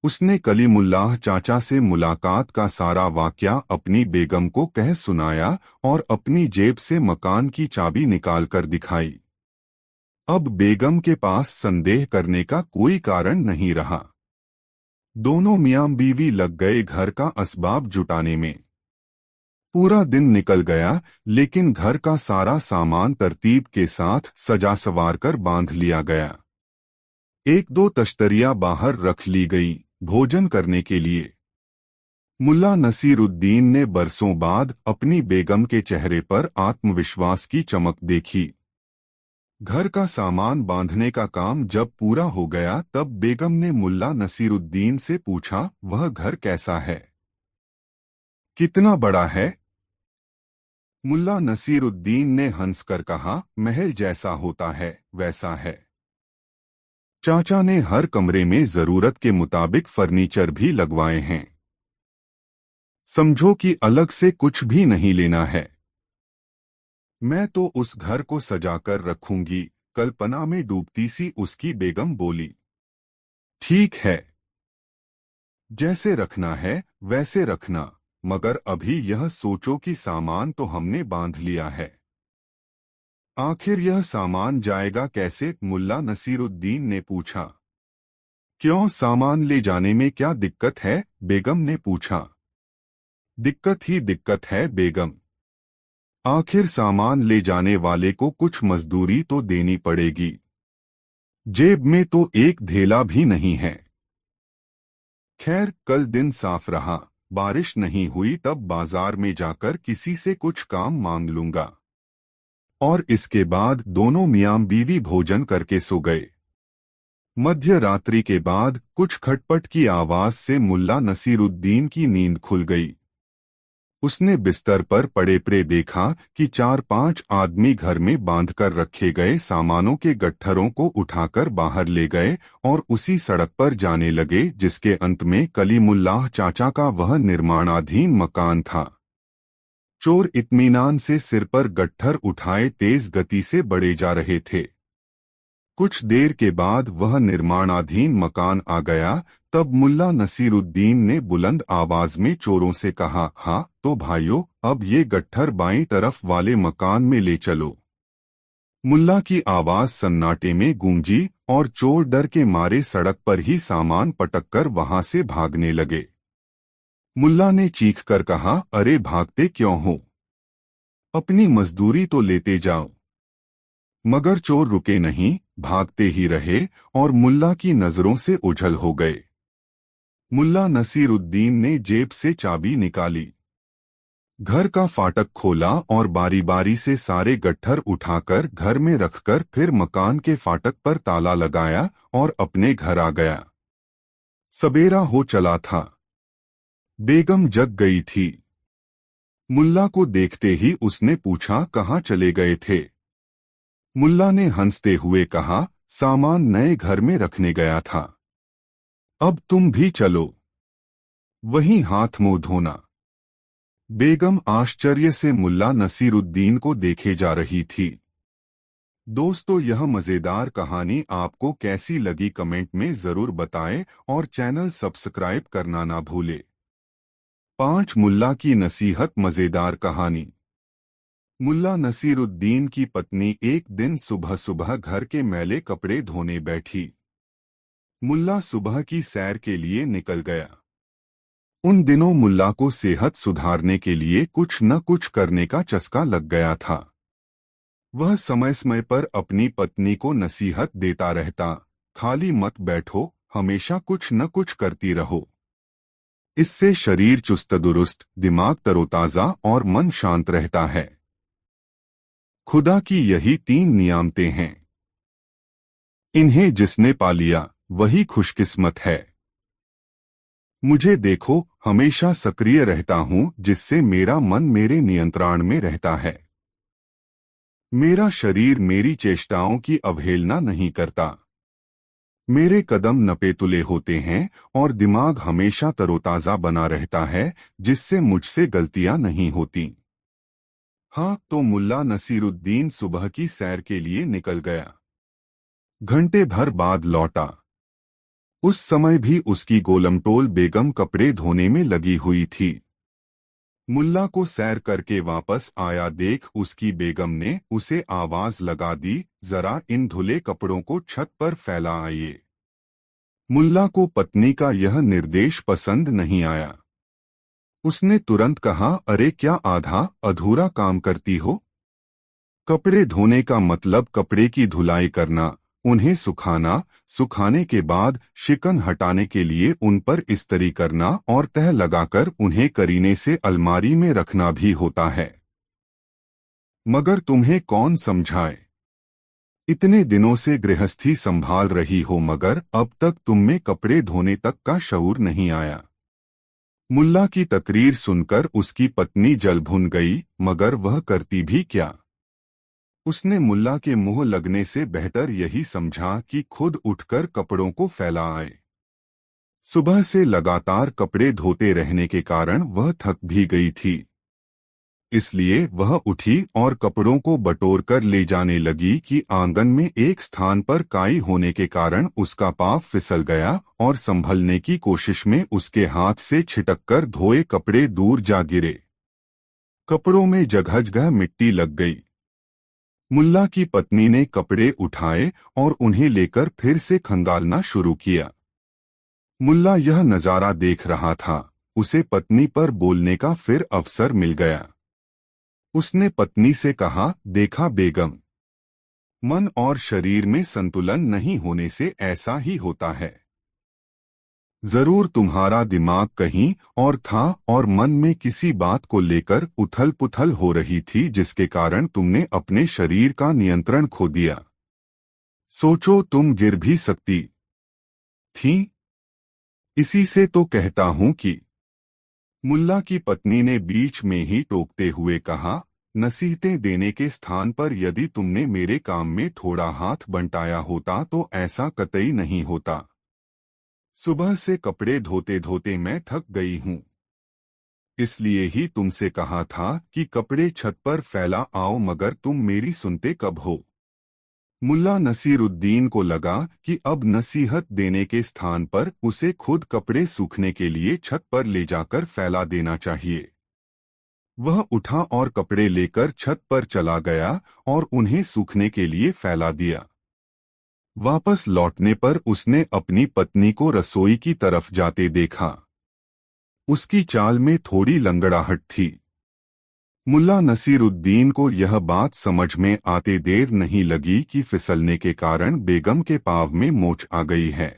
उसने कलीमुल्लाह चाचा से मुलाकात का सारा वाकया अपनी बेगम को कह सुनाया और अपनी जेब से मकान की चाबी निकालकर दिखाई। अब बेगम के पास संदेह करने का कोई कारण नहीं रहा। दोनों मियां बीवी लग गए घर का असबाब जुटाने में। पूरा दिन निकल गया, लेकिन घर का सारा सामान तरतीब के साथ सजा सवार कर बांध लिया गया। एक दो तश्तरियां बाहर रख ली गई भोजन करने के लिए। मुल्ला नसीरुद्दीन ने बरसों बाद अपनी बेगम के चेहरे पर आत्मविश्वास की चमक देखी। घर का सामान बांधने का काम जब पूरा हो गया तब बेगम ने मुल्ला नसीरुद्दीन से पूछा, वह घर कैसा है? कितना बड़ा है? मुल्ला नसीरुद्दीन ने हंसकर कहा, महल जैसा होता है वैसा है। चाचा ने हर कमरे में जरूरत के मुताबिक फर्नीचर भी लगवाए हैं। समझो कि अलग से कुछ भी नहीं लेना है। मैं तो उस घर को सजाकर रखूंगी, कल्पना में डूबती सी उसकी बेगम बोली। ठीक है, जैसे रखना है वैसे रखना, मगर अभी यह सोचो कि सामान तो हमने बांध लिया है। आखिर यह सामान जाएगा कैसे? मुल्ला नसीरुद्दीन ने पूछा। क्यों, सामान ले जाने में क्या दिक्कत है? बेगम ने पूछा। दिक्कत ही दिक्कत है बेगम। आखिर सामान ले जाने वाले को कुछ मजदूरी तो देनी पड़ेगी। जेब में तो एक धेला भी नहीं है। खैर, कल दिन साफ रहा, बारिश नहीं हुई तब बाजार में जाकर किसी से कुछ काम मांग लूंगा। और इसके बाद दोनों मियां बीवी भोजन करके सो गए। मध्य रात्रि के बाद कुछ खटपट की आवाज से मुल्ला नसीरुद्दीन की नींद खुल गई। उसने बिस्तर पर पड़े पड़े देखा कि 4-5 आदमी घर में बांधकर रखे गए सामानों के गट्ठरों को उठाकर बाहर ले गए और उसी सड़क पर जाने लगे जिसके अंत में कलीमुल्लाह चाचा का वह निर्माणाधीन मकान था। चोर इत्मीनान से सिर पर गट्ठर उठाए तेज गति से बढ़े जा रहे थे। कुछ देर के बाद वह निर्माणाधीन मकान आ गया, तब मुल्ला नसीरुद्दीन ने बुलंद आवाज में चोरों से कहा, हाँ तो भाइयों, अब ये गट्ठर बाईं तरफ वाले मकान में ले चलो। मुल्ला की आवाज सन्नाटे में गूंजी और चोर डर के मारे सड़क पर ही सामान पटककर वहां से भागने लगे। मुल्ला ने चीखकर कहा, अरे भागते क्यों हो? अपनी मजदूरी तो लेते जाओ। मगर चोर रुके नहीं, भागते ही रहे और मुल्ला की नजरों से ओझल हो गए। मुल्ला नसीरुद्दीन ने जेब से चाबी निकाली, घर का फाटक खोला और बारी बारी से सारे गट्ठर उठाकर घर में रखकर फिर मकान के फाटक पर ताला लगाया और अपने घर आ गया। सबेरा हो चला था। बेगम जग गई थी। मुल्ला को देखते ही उसने पूछा, कहाँ चले गए थे? मुल्ला ने हंसते हुए कहा, सामान नए घर में रखने गया था। अब तुम भी चलो, वहीं हाथ मुंह धोना। बेगम आश्चर्य से मुल्ला नसीरुद्दीन को देखे जा रही थी। दोस्तों, यह मजेदार कहानी आपको कैसी लगी कमेंट में जरूर बताएं और चैनल सब्सक्राइब करना ना भूले। 5 मुल्ला की नसीहत मजेदार कहानी। मुल्ला नसीरुद्दीन की पत्नी एक दिन सुबह सुबह घर के मैले कपड़े धोने बैठी। मुल्ला सुबह की सैर के लिए निकल गया। उन दिनों मुल्ला को सेहत सुधारने के लिए कुछ न कुछ करने का चस्का लग गया था। वह समय समय पर अपनी पत्नी को नसीहत देता रहता, खाली मत बैठो, हमेशा कुछ न कुछ करती रहो। इससे शरीर चुस्त दुरुस्त, दिमाग तरोताजा और मन शांत रहता है। खुदा की यही 3 नियामतें हैं। इन्हें जिसने पा लिया वही खुशकिस्मत है। मुझे देखो, हमेशा सक्रिय रहता हूं, जिससे मेरा मन मेरे नियंत्रण में रहता है। मेरा शरीर मेरी चेष्टाओं की अवहेलना नहीं करता। मेरे कदम नपेतुले होते हैं और दिमाग हमेशा तरोताजा बना रहता है, जिससे मुझसे गलतियां नहीं होती। हाँ, तो मुल्ला नसीरुद्दीन सुबह की सैर के लिए निकल गया। घंटे भर बाद लौटा। उस समय भी उसकी गोलमटोल बेगम कपड़े धोने में लगी हुई थी। मुल्ला को सैर करके वापस आया देख उसकी बेगम ने उसे आवाज लगा दी, जरा इन धुले कपड़ों को छत पर फैला आइए। मुल्ला को पत्नी का यह निर्देश पसंद नहीं आया। उसने तुरंत कहा, अरे क्या आधा अधूरा काम करती हो? कपड़े धोने का मतलब कपड़े की धुलाई करना, उन्हें सुखाना, सुखाने के बाद शिकन हटाने के लिए उन पर इस्त्री करना और तह लगाकर उन्हें करीने से अलमारी में रखना भी होता है। मगर तुम्हें कौन समझाए? इतने दिनों से गृहस्थी संभाल रही हो मगर अब तक तुम में कपड़े धोने तक का शऊर नहीं आया। मुल्ला की तकरीर सुनकर उसकी पत्नी जल भुन गई, मगर वह करती भी क्या? उसने मुल्ला के मुंह लगने से बेहतर यही समझा कि खुद उठकर कपड़ों को फैला आए। सुबह से लगातार कपड़े धोते रहने के कारण वह थक भी गई थी। इसलिए वह उठी और कपड़ों को बटोरकर ले जाने लगी कि आंगन में एक स्थान पर काई होने के कारण उसका पाँव फिसल गया और संभलने की कोशिश में उसके हाथ से छिटककर धोए कपड़े दूर जा गिरे। कपड़ों में जगह जगह मिट्टी लग गई। मुल्ला की पत्नी ने कपड़े उठाए और उन्हें लेकर फिर से खंगालना शुरू किया। मुल्ला यह नजारा देख रहा था। उसे पत्नी पर बोलने का फिर अवसर मिल गया। उसने पत्नी से कहा, देखा बेगम, मन और शरीर में संतुलन नहीं होने से ऐसा ही होता है। जरूर तुम्हारा दिमाग कहीं और था और मन में किसी बात को लेकर उथल पुथल हो रही थी, जिसके कारण तुमने अपने शरीर का नियंत्रण खो दिया। सोचो, तुम गिर भी सकती थी। इसी से तो कहता हूं कि। मुल्ला की पत्नी ने बीच में ही टोकते हुए कहा, नसीहतें देने के स्थान पर यदि तुमने मेरे काम में थोड़ा हाथ बंटाया होता तो ऐसा कतई नहीं होता। सुबह से कपड़े धोते धोते मैं थक गई हूँ। इसलिए ही तुमसे कहा था कि कपड़े छत पर फैला आओ, मगर तुम मेरी सुनते कब हो? मुल्ला नसीरुद्दीन को लगा कि अब नसीहत देने के स्थान पर उसे खुद कपड़े सूखने के लिए छत पर ले जाकर फैला देना चाहिए। वह उठा और कपड़े लेकर छत पर चला गया और उन्हें सूखने के लिए फैला दिया। वापस लौटने पर उसने अपनी पत्नी को रसोई की तरफ जाते देखा। उसकी चाल में थोड़ी लंगड़ाहट थी। मुल्ला नसीरुद्दीन को यह बात समझ में आते देर नहीं लगी कि फिसलने के कारण बेगम के पाँव में मोच आ गई है।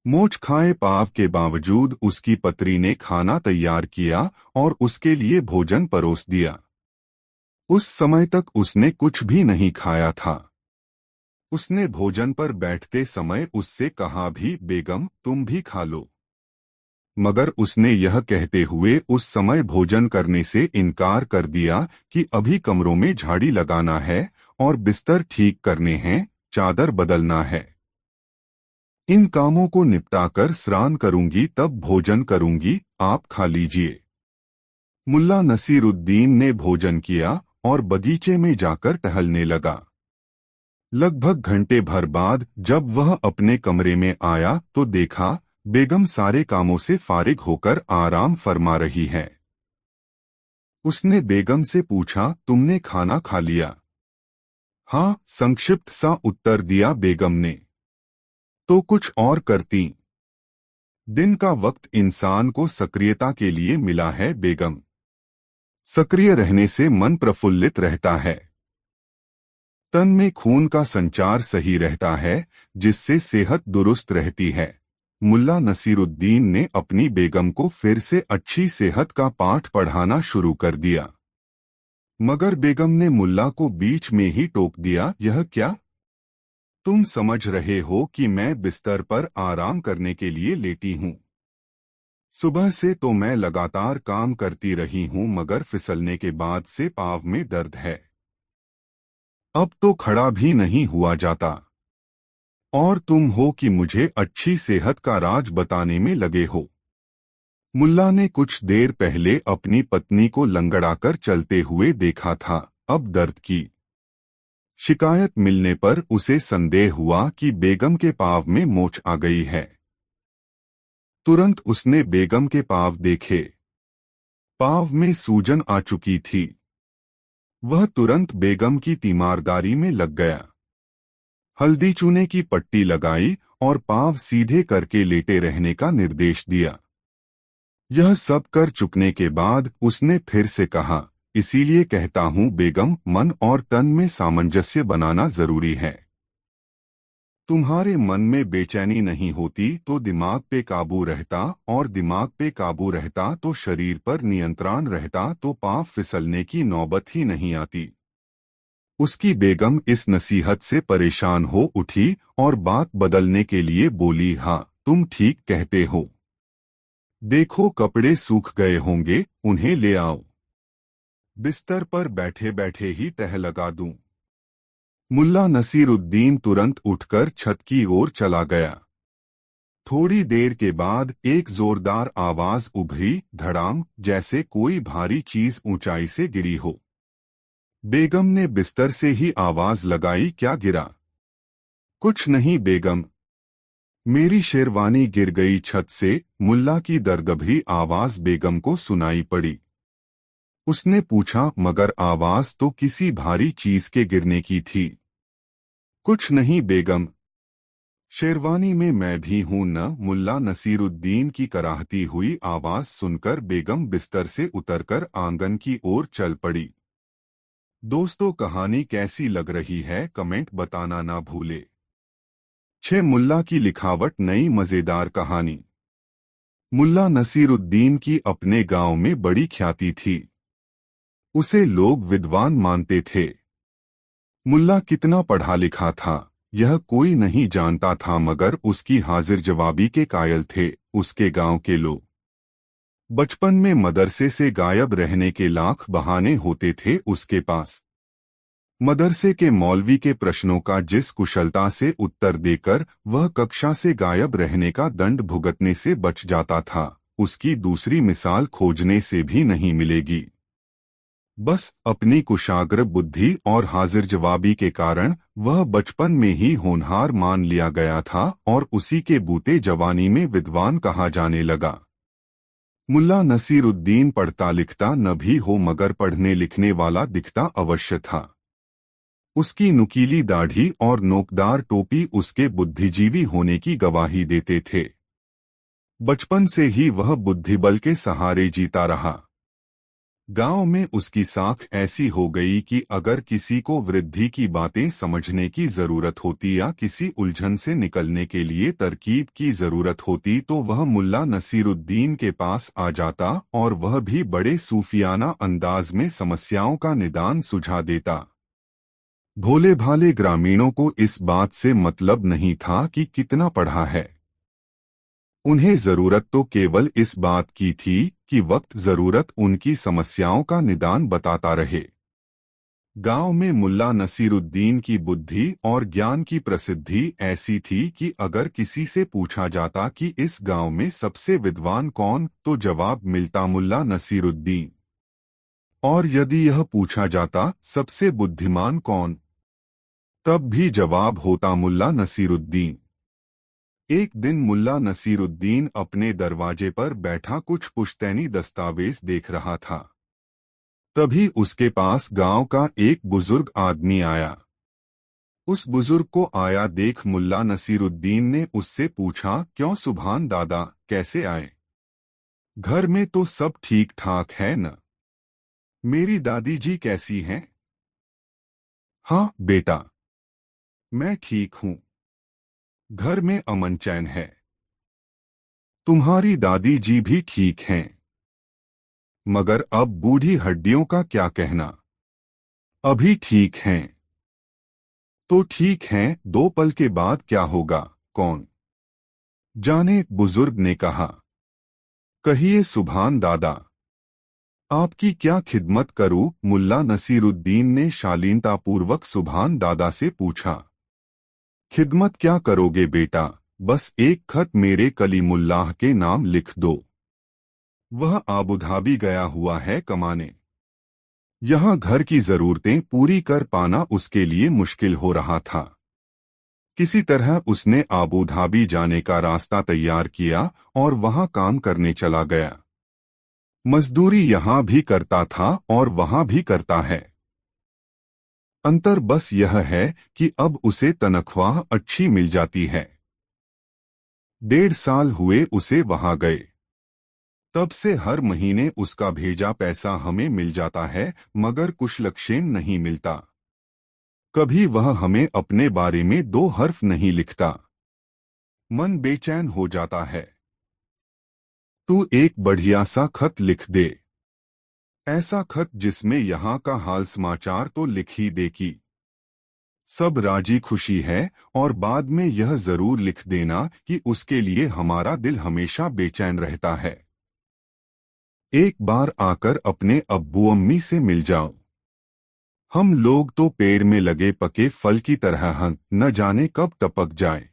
मोच खाए पाँव के बावजूद उसकी पत्नी ने खाना तैयार किया और उसके लिए भोजन परोस दिया। उस समय तक उसने कुछ भी नहीं खाया था। उसने भोजन पर बैठते समय उससे कहा भी, बेगम तुम भी खा लो। मगर उसने यह कहते हुए उस समय भोजन करने से इनकार कर दिया कि अभी कमरों में झाड़ी लगाना है और बिस्तर ठीक करने हैं, चादर बदलना है। इन कामों को निपटाकर स्नान करूंगी तब भोजन करूंगी, आप खा लीजिए। मुल्ला नसीरुद्दीन ने भोजन किया और बगीचे में जाकर टहलने लगा। लगभग घंटे भर बाद जब वह अपने कमरे में आया तो देखा बेगम सारे कामों से फारिग होकर आराम फरमा रही है। उसने बेगम से पूछा, तुमने खाना खा लिया? हाँ, संक्षिप्त सा उत्तर दिया बेगम ने। तो कुछ और करती। दिन का वक्त इंसान को सक्रियता के लिए मिला है बेगम। सक्रिय रहने से मन प्रफुल्लित रहता है। तन में खून का संचार सही रहता है, जिससे सेहत दुरुस्त रहती है। मुल्ला नसीरुद्दीन ने अपनी बेगम को फिर से अच्छी सेहत का पाठ पढ़ाना शुरू कर दिया। मगर बेगम ने मुल्ला को बीच में ही टोक दिया, यह क्या? तुम समझ रहे हो कि मैं बिस्तर पर आराम करने के लिए लेटी हूँ। सुबह से तो मैं लगातार काम करती रही हूँ मगर फिसलने के बाद से पाँव में दर्द है। अब तो खड़ा भी नहीं हुआ जाता। और तुम हो कि मुझे अच्छी सेहत का राज बताने में लगे हो। मुल्ला ने कुछ देर पहले अपनी पत्नी को लंगड़ाकर चलते हुए देखा था, अब दर्द की शिकायत मिलने पर उसे संदेह हुआ कि बेगम के पाँव में मोच आ गई है। तुरंत उसने बेगम के पाँव देखे। पाँव में सूजन आ चुकी थी। वह तुरंत बेगम की तीमारदारी में लग गया। हल्दी चूने की पट्टी लगाई और पाँव सीधे करके लेटे रहने का निर्देश दिया। यह सब कर चुकने के बाद उसने फिर से कहा, इसीलिए कहता हूँ बेगम, मन और तन में सामंजस्य बनाना जरूरी है। तुम्हारे मन में बेचैनी नहीं होती तो दिमाग पे काबू रहता, और दिमाग पे काबू रहता तो शरीर पर नियंत्रण रहता, तो पाँव फिसलने की नौबत ही नहीं आती। उसकी बेगम इस नसीहत से परेशान हो उठी और बात बदलने के लिए बोली, हाँ तुम ठीक कहते हो। देखो कपड़े सूख गए होंगे, उन्हें ले आओ। बिस्तर पर बैठे बैठे ही तह लगा दूं। मुल्ला नसीरुद्दीन तुरंत उठकर छत की ओर चला गया। थोड़ी देर के बाद एक जोरदार आवाज उभरी, धड़ाम, जैसे कोई भारी चीज ऊंचाई से गिरी हो। बेगम ने बिस्तर से ही आवाज लगाई, क्या गिरा? कुछ नहीं बेगम, मेरी शेरवानी गिर गई छत से। मुल्ला की दर्दभरी आवाज बेगम को सुनाई पड़ी। उसने पूछा, मगर आवाज तो किसी भारी चीज के गिरने की थी। कुछ नहीं बेगम, शेरवानी में मैं भी हूं न। मुल्ला नसीरुद्दीन की कराहती हुई आवाज सुनकर बेगम बिस्तर से उतरकर आंगन की ओर चल पड़ी। दोस्तों, कहानी कैसी लग रही है कमेंट बताना ना भूले। 6 मुल्ला की लिखावट नई मजेदार कहानी। मुल्ला नसीरुद्दीन की अपने गांव में बड़ी ख्याति थी। उसे लोग विद्वान मानते थे। मुल्ला कितना पढ़ा लिखा था यह कोई नहीं जानता था, मगर उसकी हाजिर जवाबी के कायल थे उसके गांव के लोग। बचपन में मदरसे से गायब रहने के लाख बहाने होते थे उसके पास। मदरसे के मौलवी के प्रश्नों का जिस कुशलता से उत्तर देकर वह कक्षा से गायब रहने का दंड भुगतने से बच जाता था, उसकी दूसरी मिसाल खोजने से भी नहीं मिलेगी। बस अपनी कुशाग्र बुद्धि और हाजिर जवाबी के कारण वह बचपन में ही होनहार मान लिया गया था और उसी के बूते जवानी में विद्वान कहा जाने लगा। मुल्ला नसीरुद्दीन पढ़ता लिखता न भी हो मगर पढ़ने लिखने वाला दिखता अवश्य था। उसकी नुकीली दाढ़ी और नोकदार टोपी उसके बुद्धिजीवी होने की गवाही देते थे। बचपन से ही वह बुद्धिबल के सहारे जीता रहा। गांव में उसकी साख ऐसी हो गई कि अगर किसी को वृद्धि की बातें समझने की जरूरत होती या किसी उलझन से निकलने के लिए तरकीब की जरूरत होती तो वह मुल्ला नसीरुद्दीन के पास आ जाता और वह भी बड़े सूफियाना अंदाज में समस्याओं का निदान सुझा देता। भोले भाले ग्रामीणों को इस बात से मतलब नहीं था कि कितना पढ़ा है। उन्हें जरूरत तो केवल इस बात की थी कि वक्त जरूरत उनकी समस्याओं का निदान बताता रहे। गांव में मुल्ला नसीरुद्दीन की बुद्धि और ज्ञान की प्रसिद्धि ऐसी थी कि अगर किसी से पूछा जाता कि इस गांव में सबसे विद्वान कौन तो जवाब मिलता मुल्ला नसीरुद्दीन। और यदि यह पूछा जाता सबसे बुद्धिमान कौन तब भी जवाब होता मुल्ला नसीरुद्दीन। एक दिन मुल्ला नसीरुद्दीन अपने दरवाजे पर बैठा कुछ पुश्तैनी दस्तावेज देख रहा था। तभी उसके पास गांव का एक बुजुर्ग आदमी आया। उस बुजुर्ग को आया देख मुल्ला नसीरुद्दीन ने उससे पूछा, क्यों सुभान दादा, कैसे आए? घर में तो सब ठीक ठाक है न? मेरी दादी जी कैसी हैं? हाँ बेटा, मैं ठीक हूँ। घर में अमन चैन है। तुम्हारी दादी जी भी ठीक हैं। मगर अब बूढ़ी हड्डियों का क्या कहना? अभी ठीक हैं। तो ठीक हैं, 2 पल के बाद क्या होगा कौन जाने, बुजुर्ग ने कहा। कहिए सुभान दादा, आपकी क्या खिदमत करूं? मुल्ला नसीरुद्दीन ने शालीनतापूर्वक सुभान दादा से पूछा। खिदमत क्या करोगे बेटा, बस एक खत मेरे कलीमुल्लाह के नाम लिख दो। वह आबुधाबी गया हुआ है कमाने। यहाँ घर की जरूरतें पूरी कर पाना उसके लिए मुश्किल हो रहा था। किसी तरह उसने आबुधाबी जाने का रास्ता तैयार किया और वहाँ काम करने चला गया। मजदूरी यहाँ भी करता था और वहाँ भी करता है। अंतर बस यह है कि अब उसे तनख्वाह अच्छी मिल जाती है। 1.5 साल हुए उसे वहाँ गए। तब से हर महीने उसका भेजा पैसा हमें मिल जाता है मगर कुशलक्षेम नहीं मिलता। कभी वह हमें अपने बारे में 2 हर्फ नहीं लिखता। मन बेचैन हो जाता है। तू एक बढ़िया सा खत लिख दे। ऐसा खत जिसमें यहाँ का हाल समाचार तो लिख ही दे कि सब राजी खुशी है, और बाद में यह जरूर लिख देना कि उसके लिए हमारा दिल हमेशा बेचैन रहता है। एक बार आकर अपने अब्बू अम्मी से मिल जाओ। हम लोग तो पेड़ में लगे पके फल की तरह हैं, न जाने कब टपक जाए।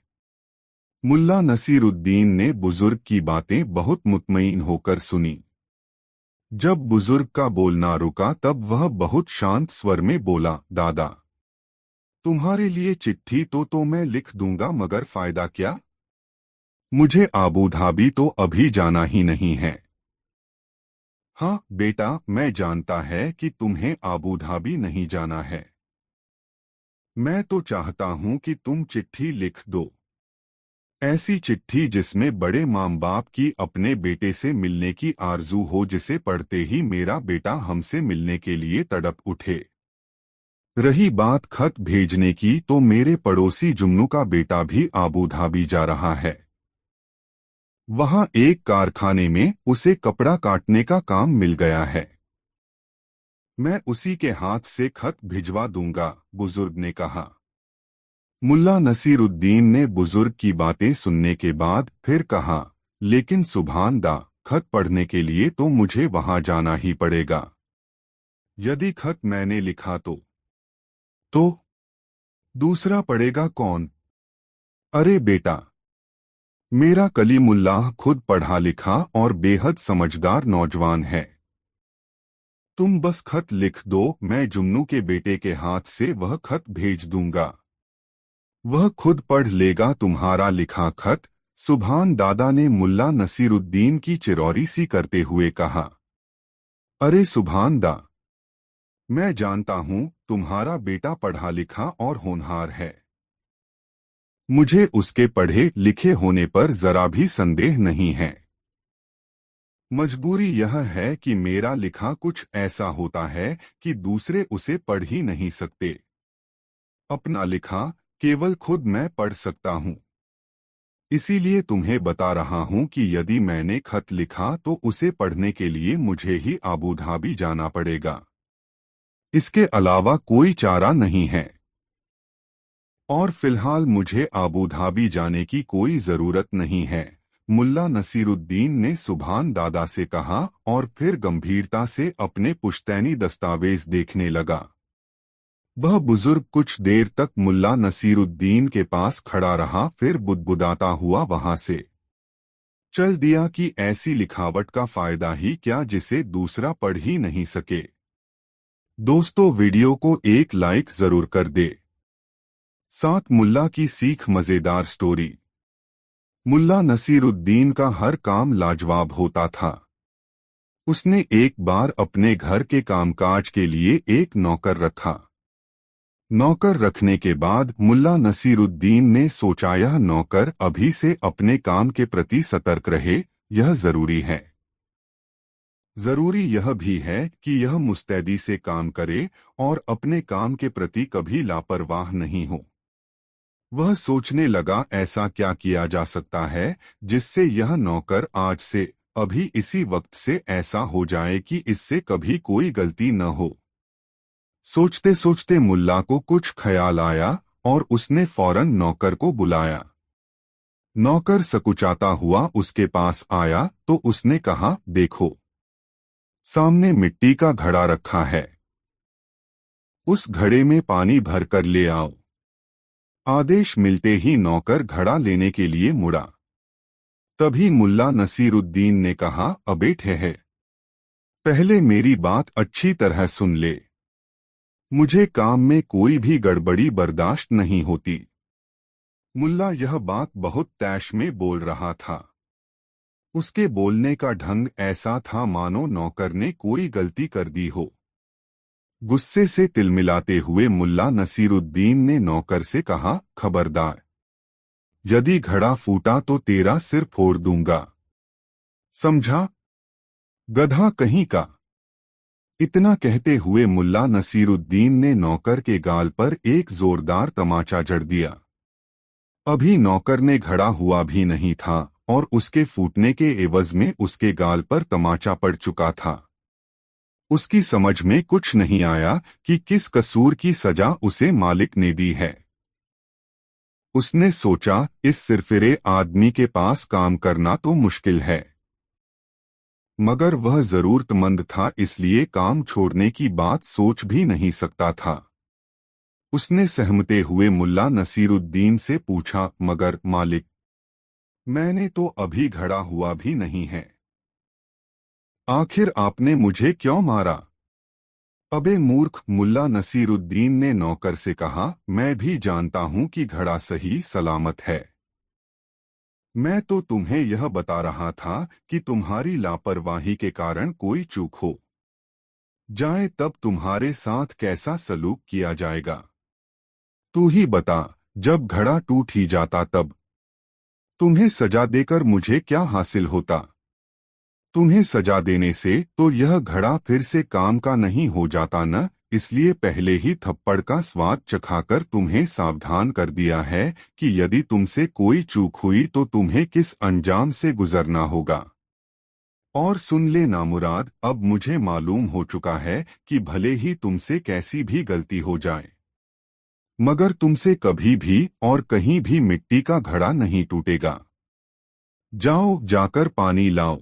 मुल्ला नसीरुद्दीन ने बुजुर्ग की बातें बहुत मुतमईन होकर सुनी। जब बुजुर्ग का बोलना रुका तब वह बहुत शांत स्वर में बोला, दादा, तुम्हारे लिए चिट्ठी तो मैं लिख दूंगा मगर फायदा क्या? मुझे आबूधाबी तो अभी जाना ही नहीं है। हाँ बेटा, मैं जानता है कि तुम्हें आबूधाबी नहीं जाना है। मैं तो चाहता हूँ कि तुम चिट्ठी लिख दो। ऐसी चिट्ठी जिसमें बड़े माँ बाप की अपने बेटे से मिलने की आरजू हो, जिसे पढ़ते ही मेरा बेटा हमसे मिलने के लिए तड़प उठे। रही बात खत भेजने की, तो मेरे पड़ोसी जुम्नू का बेटा भी आबूधाबी जा रहा है। वहां एक कारखाने में उसे कपड़ा काटने का काम मिल गया है। मैं उसी के हाथ से खत भिजवा दूंगा, बुजुर्ग ने कहा। मुल्ला नसीरुद्दीन ने बुजुर्ग की बातें सुनने के बाद फिर कहा, लेकिन सुभान दा, खत पढ़ने के लिए तो मुझे वहां जाना ही पड़ेगा। यदि खत मैंने लिखा तो दूसरा पढ़ेगा कौन? अरे बेटा, मेरा कलीमुल्लाह खुद पढ़ा लिखा और बेहद समझदार नौजवान है। तुम बस खत लिख दो, मैं जुन्नू के बेटे के हाथ से वह खत भेज दूंगा। वह खुद पढ़ लेगा तुम्हारा लिखा खत। सुभान दादा ने मुल्ला नसीरुद्दीन की चिरौरी सी करते हुए कहा। अरे सुभान दा, मैं जानता हूँ तुम्हारा बेटा पढ़ा लिखा और होनहार है। मुझे उसके पढ़े लिखे होने पर जरा भी संदेह नहीं है। मजबूरी यह है कि मेरा लिखा कुछ ऐसा होता है कि दूसरे उसे पढ़ ही नहीं सकते। अपना लिखा केवल खुद मैं पढ़ सकता हूँ। इसीलिए तुम्हें बता रहा हूँ कि यदि मैंने खत लिखा तो उसे पढ़ने के लिए मुझे ही अबू धाबी जाना पड़ेगा। इसके अलावा कोई चारा नहीं है। और फिलहाल मुझे अबू धाबी जाने की कोई जरूरत नहीं है, मुल्ला नसीरुद्दीन ने सुभान दादा से कहा और फिर गंभीरता से अपने पुश्तैनी दस्तावेज देखने लगा। वह बुजुर्ग कुछ देर तक मुल्ला नसीरुद्दीन के पास खड़ा रहा, फिर बुदबुदाता हुआ वहां से चल दिया कि ऐसी लिखावट का फायदा ही क्या जिसे दूसरा पढ़ ही नहीं सके। दोस्तों, वीडियो को एक लाइक जरूर कर दे। साथ मुल्ला की सीख मजेदार स्टोरी। मुल्ला नसीरुद्दीन का हर काम लाजवाब होता था। उसने एक बार अपने घर के कामकाज के लिए एक नौकर रखा। नौकर रखने के बाद मुल्ला नसीरुद्दीन ने सोचा यह नौकर अभी से अपने काम के प्रति सतर्क रहे, यह जरूरी है। जरूरी यह भी है कि यह मुस्तैदी से काम करे और अपने काम के प्रति कभी लापरवाह नहीं हो। वह सोचने लगा ऐसा क्या किया जा सकता है जिससे यह नौकर आज से अभी इसी वक्त से ऐसा हो जाए कि इससे कभी कोई गलती न हो। सोचते सोचते मुल्ला को कुछ ख्याल आया और उसने फौरन नौकर को बुलाया। नौकर सकुचाता हुआ उसके पास आया तो उसने कहा, देखो, सामने मिट्टी का घड़ा रखा है। उस घड़े में पानी भरकर ले आओ। आदेश मिलते ही नौकर घड़ा लेने के लिए मुड़ा। तभी मुल्ला नसीरुद्दीन ने कहा, अबे ठहर, पहले मेरी बात अच्छी तरह सुन ले। मुझे काम में कोई भी गड़बड़ी बर्दाश्त नहीं होती। मुल्ला यह बात बहुत तैश में बोल रहा था। उसके बोलने का ढंग ऐसा था मानो नौकर ने कोई गलती कर दी हो। गुस्से से तिलमिलाते हुए मुल्ला नसीरुद्दीन ने नौकर से कहा, खबरदार, यदि घड़ा फूटा तो तेरा सिर फोड़ दूंगा, समझा, गधा कहीं का। इतना कहते हुए मुल्ला नसीरुद्दीन ने नौकर के गाल पर एक जोरदार तमाचा जड़ दिया। अभी नौकर ने घड़ा हुआ भी नहीं था और उसके फूटने के एवज में उसके गाल पर तमाचा पड़ चुका था। उसकी समझ में कुछ नहीं आया कि किस कसूर की सजा उसे मालिक ने दी है। उसने सोचा, इस सिरफिरे आदमी के पास काम करना तो मुश्किल है, मगर वह जरूरतमंद था इसलिए काम छोड़ने की बात सोच भी नहीं सकता था। उसने सहमते हुए मुल्ला नसीरुद्दीन से पूछा, मगर मालिक, मैंने तो अभी घड़ा हुआ भी नहीं है। आखिर आपने मुझे क्यों मारा? अबे मूर्ख, मुल्ला नसीरुद्दीन ने नौकर से कहा, मैं भी जानता हूं कि घड़ा सही सलामत है। मैं तो तुम्हें यह बता रहा था कि तुम्हारी लापरवाही के कारण कोई चूक हो जाए तब तुम्हारे साथ कैसा सलूक किया जाएगा। तू ही बता, जब घड़ा टूट ही जाता तब तुम्हें सजा देकर मुझे क्या हासिल होता? तुम्हें सजा देने से तो यह घड़ा फिर से काम का नहीं हो जाता न, इसलिए पहले ही थप्पड़ का स्वाद चखाकर तुम्हें सावधान कर दिया है कि यदि तुमसे कोई चूक हुई तो तुम्हें किस अंजाम से गुजरना होगा। और सुन ले नामुराद, अब मुझे मालूम हो चुका है कि भले ही तुमसे कैसी भी गलती हो जाए, मगर तुमसे कभी भी और कहीं भी मिट्टी का घड़ा नहीं टूटेगा। जाओ, जाकर पानी लाओ।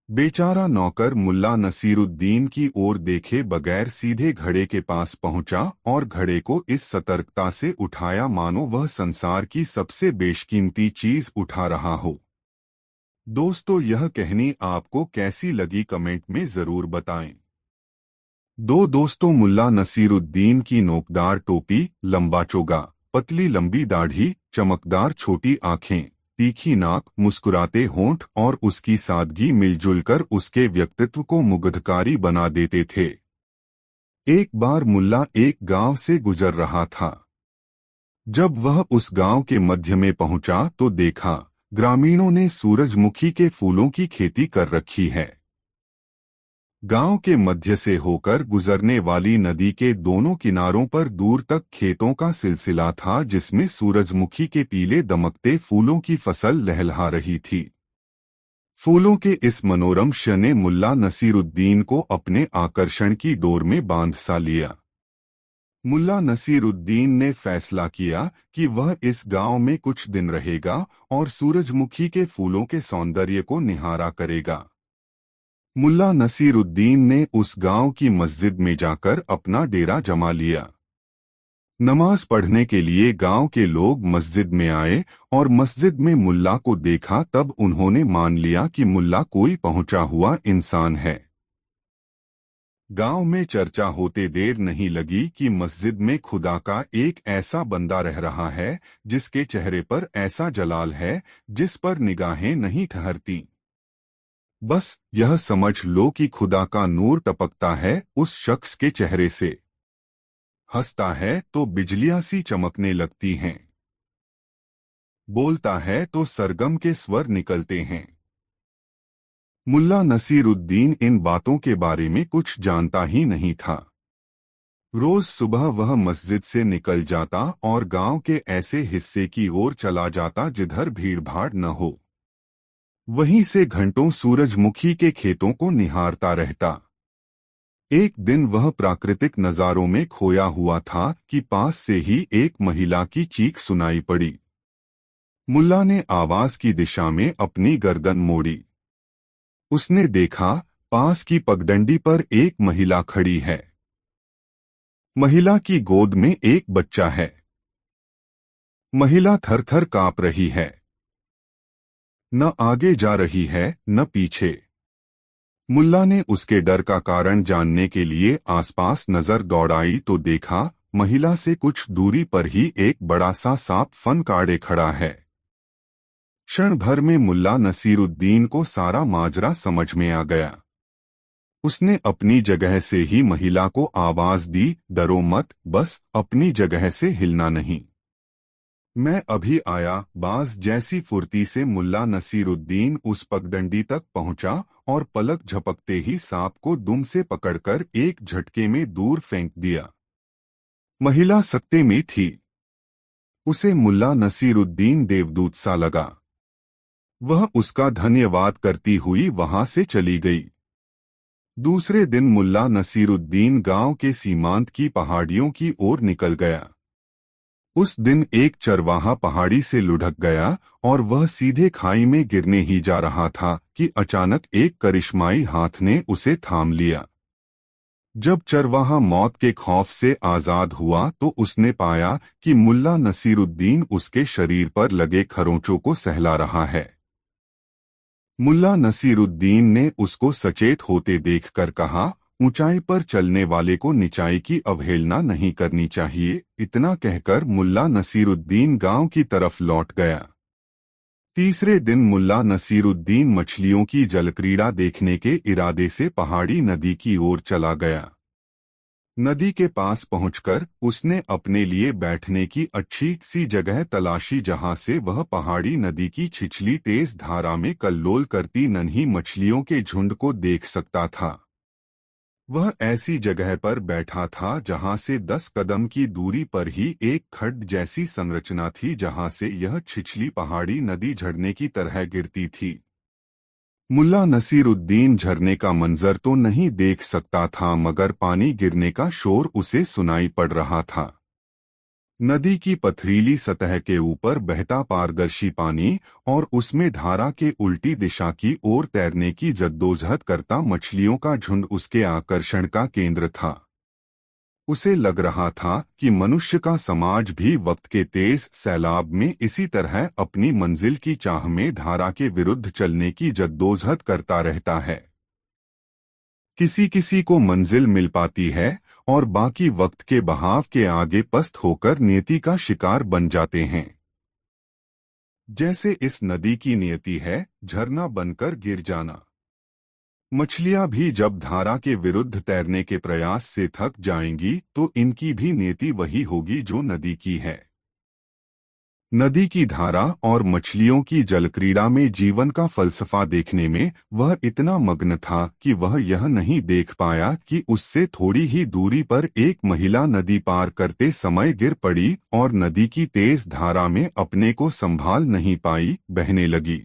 बेचारा नौकर मुल्ला नसीरुद्दीन की ओर देखे बगैर सीधे घड़े के पास पहुंचा और घड़े को इस सतर्कता से उठाया मानो वह संसार की सबसे बेशकीमती चीज उठा रहा हो। दोस्तों, यह कहानी आपको कैसी लगी कमेंट में जरूर बताएं। दो दोस्तों मुल्ला नसीरुद्दीन की नोकदार टोपी, लंबा चोगा, पतली लंबी दाढ़ी, चमकदार छोटी आंखें, तीखी नाक, मुस्कुराते होंठ और उसकी सादगी मिलजुल कर उसके व्यक्तित्व को मुग्धकारी बना देते थे। एक बार मुल्ला एक गांव से गुजर रहा था। जब वह उस गांव के मध्य में पहुंचा तो देखा ग्रामीणों ने सूरजमुखी के फूलों की खेती कर रखी है। गांव के मध्य से होकर गुजरने वाली नदी के दोनों किनारों पर दूर तक खेतों का सिलसिला था, जिसमें सूरजमुखी के पीले दमकते फूलों की फसल लहलहा रही थी। फूलों के इस मनोरम दृश्य ने मुल्ला नसीरुद्दीन को अपने आकर्षण की डोर में बांध सा लिया। मुल्ला नसीरुद्दीन ने फैसला किया कि वह इस गांव में कुछ दिन रहेगा और सूरजमुखी के फूलों के सौंदर्य को निहारा करेगा। मुल्ला नसीरुद्दीन ने उस गांव की मस्जिद में जाकर अपना डेरा जमा लिया। नमाज पढ़ने के लिए गांव के लोग मस्जिद में आए और मस्जिद में मुल्ला को देखा तब उन्होंने मान लिया कि मुल्ला कोई पहुंचा हुआ इंसान है। गांव में चर्चा होते देर नहीं लगी कि मस्जिद में खुदा का एक ऐसा बंदा रह रहा है जिसके चेहरे पर ऐसा जलाल है जिस पर निगाहें नहीं ठहरती। बस यह समझ लो कि खुदा का नूर टपकता है उस शख्स के चेहरे से। हंसता है तो बिजलियां सी चमकने लगती हैं। बोलता है तो सरगम के स्वर निकलते हैं। मुल्ला नसीरुद्दीन इन बातों के बारे में कुछ जानता ही नहीं था। रोज सुबह वह मस्जिद से निकल जाता और गांव के ऐसे हिस्से की ओर चला जाता जिधर भीड़भाड़ न हो। वहीं से घंटों सूरजमुखी के खेतों को निहारता रहता। एक दिन वह प्राकृतिक नजारों में खोया हुआ था कि पास से ही एक महिला की चीख सुनाई पड़ी। मुल्ला ने आवाज की दिशा में अपनी गर्दन मोड़ी। उसने देखा पास की पगडंडी पर एक महिला खड़ी है। महिला की गोद में एक बच्चा है। महिला थर-थर कांप रही है। न आगे जा रही है न पीछे। मुल्ला ने उसके डर का कारण जानने के लिए आसपास नजर दौड़ाई तो देखा महिला से कुछ दूरी पर ही एक बड़ा सा सांप फन काढ़े खड़ा है। क्षण भर में मुल्ला नसीरुद्दीन को सारा माजरा समझ में आ गया। उसने अपनी जगह से ही महिला को आवाज दी, डरो मत, बस अपनी जगह से हिलना नहीं। मैं अभी आया। बाज जैसी फुर्ती से मुल्ला नसीरुद्दीन उस पगडंडी तक पहुंचा और पलक झपकते ही सांप को दुम से पकड़कर एक झटके में दूर फेंक दिया। महिला सकते में थी। उसे मुल्ला नसीरुद्दीन देवदूत सा लगा। वह उसका धन्यवाद करती हुई वहां से चली गई। दूसरे दिन मुल्ला नसीरुद्दीन गांव के सीमांत की पहाड़ियों की ओर निकल गया। उस दिन एक चरवाहा पहाड़ी से लुढ़क गया और वह सीधे खाई में गिरने ही जा रहा था कि अचानक एक करिश्माई हाथ ने उसे थाम लिया। जब चरवाहा मौत के खौफ से आजाद हुआ तो उसने पाया कि मुल्ला नसीरुद्दीन उसके शरीर पर लगे खरोंचों को सहला रहा है। मुल्ला नसीरुद्दीन ने उसको सचेत होते देखकर कहा, ऊंचाई पर चलने वाले को निचाई की अवहेलना नहीं करनी चाहिए। इतना कहकर मुल्ला नसीरुद्दीन गांव की तरफ लौट गया। तीसरे दिन मुल्ला नसीरुद्दीन मछलियों की जलक्रीड़ा देखने के इरादे से पहाड़ी नदी की ओर चला गया। नदी के पास पहुंचकर उसने अपने लिए बैठने की अच्छी सी जगह तलाशी जहां से वह पहाड़ी नदी की छिछली तेज धारा में कल्लोल करती नन्ही मछलियों के झुंड को देख सकता था। वह ऐसी जगह पर बैठा था जहां से 10 कदम की दूरी पर ही एक खड्ड जैसी संरचना थी जहां से यह छिछली पहाड़ी नदी झरने की तरह गिरती थी। मुल्ला नसीरुद्दीन झरने का मंजर तो नहीं देख सकता था मगर पानी गिरने का शोर उसे सुनाई पड़ रहा था। नदी की पथरीली सतह के ऊपर बहता पारदर्शी पानी और उसमें धारा के उल्टी दिशा की ओर तैरने की जद्दोजहद करता मछलियों का झुंड उसके आकर्षण का केंद्र था। उसे लग रहा था कि मनुष्य का समाज भी वक्त के तेज सैलाब में इसी तरह अपनी मंजिल की चाह में धारा के विरुद्ध चलने की जद्दोजहद करता रहता है। किसी किसी को मंजिल मिल पाती है और बाकी वक्त के बहाव के आगे पस्त होकर नियति का शिकार बन जाते हैं। जैसे इस नदी की नियति है झरना बनकर गिर जाना। मछलियां भी जब धारा के विरुद्ध तैरने के प्रयास से थक जाएंगी तो इनकी भी नियति वही होगी जो नदी की है। नदी की धारा और मछलियों की जलक्रीड़ा में जीवन का फलसफा देखने में वह इतना मग्न था कि वह यह नहीं देख पाया कि उससे थोड़ी ही दूरी पर एक महिला नदी पार करते समय गिर पड़ी और नदी की तेज धारा में अपने को संभाल नहीं पाई, बहने लगी।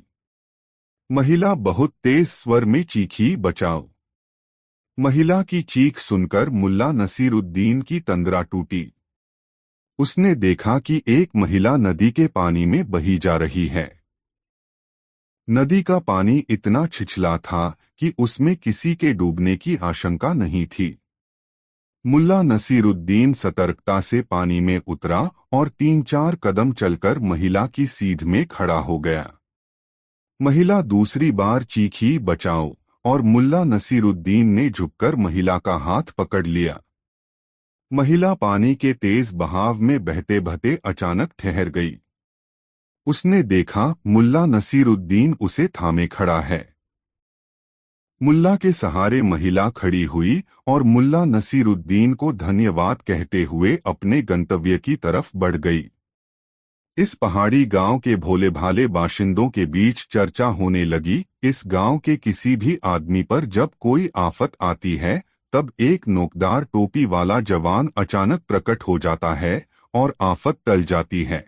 महिला बहुत तेज स्वर में चीखी, बचाओ। महिला की चीख सुनकर मुल्ला नसीरुद्दीन की तंद्रा टूटी। उसने देखा कि एक महिला नदी के पानी में बही जा रही है। नदी का पानी इतना छिछला था कि उसमें किसी के डूबने की आशंका नहीं थी। मुल्ला नसीरुद्दीन सतर्कता से पानी में उतरा और 3-4 कदम चलकर महिला की सीध में खड़ा हो गया। महिला दूसरी बार चीखी, बचाओ, और मुल्ला नसीरुद्दीन ने झुककर महिला का हाथ पकड़ लिया। महिला पानी के तेज बहाव में बहते बहते अचानक ठहर गई। उसने देखा मुल्ला नसीरुद्दीन उसे थामे खड़ा है। मुल्ला के सहारे महिला खड़ी हुई और मुल्ला नसीरुद्दीन को धन्यवाद कहते हुए अपने गंतव्य की तरफ बढ़ गई। इस पहाड़ी गांव के भोले भाले बाशिंदों के बीच चर्चा होने लगी। इस गांव के किसी भी आदमी पर जब कोई आफत आती है तब एक नोकदार टोपी वाला जवान अचानक प्रकट हो जाता है और आफत टल जाती है।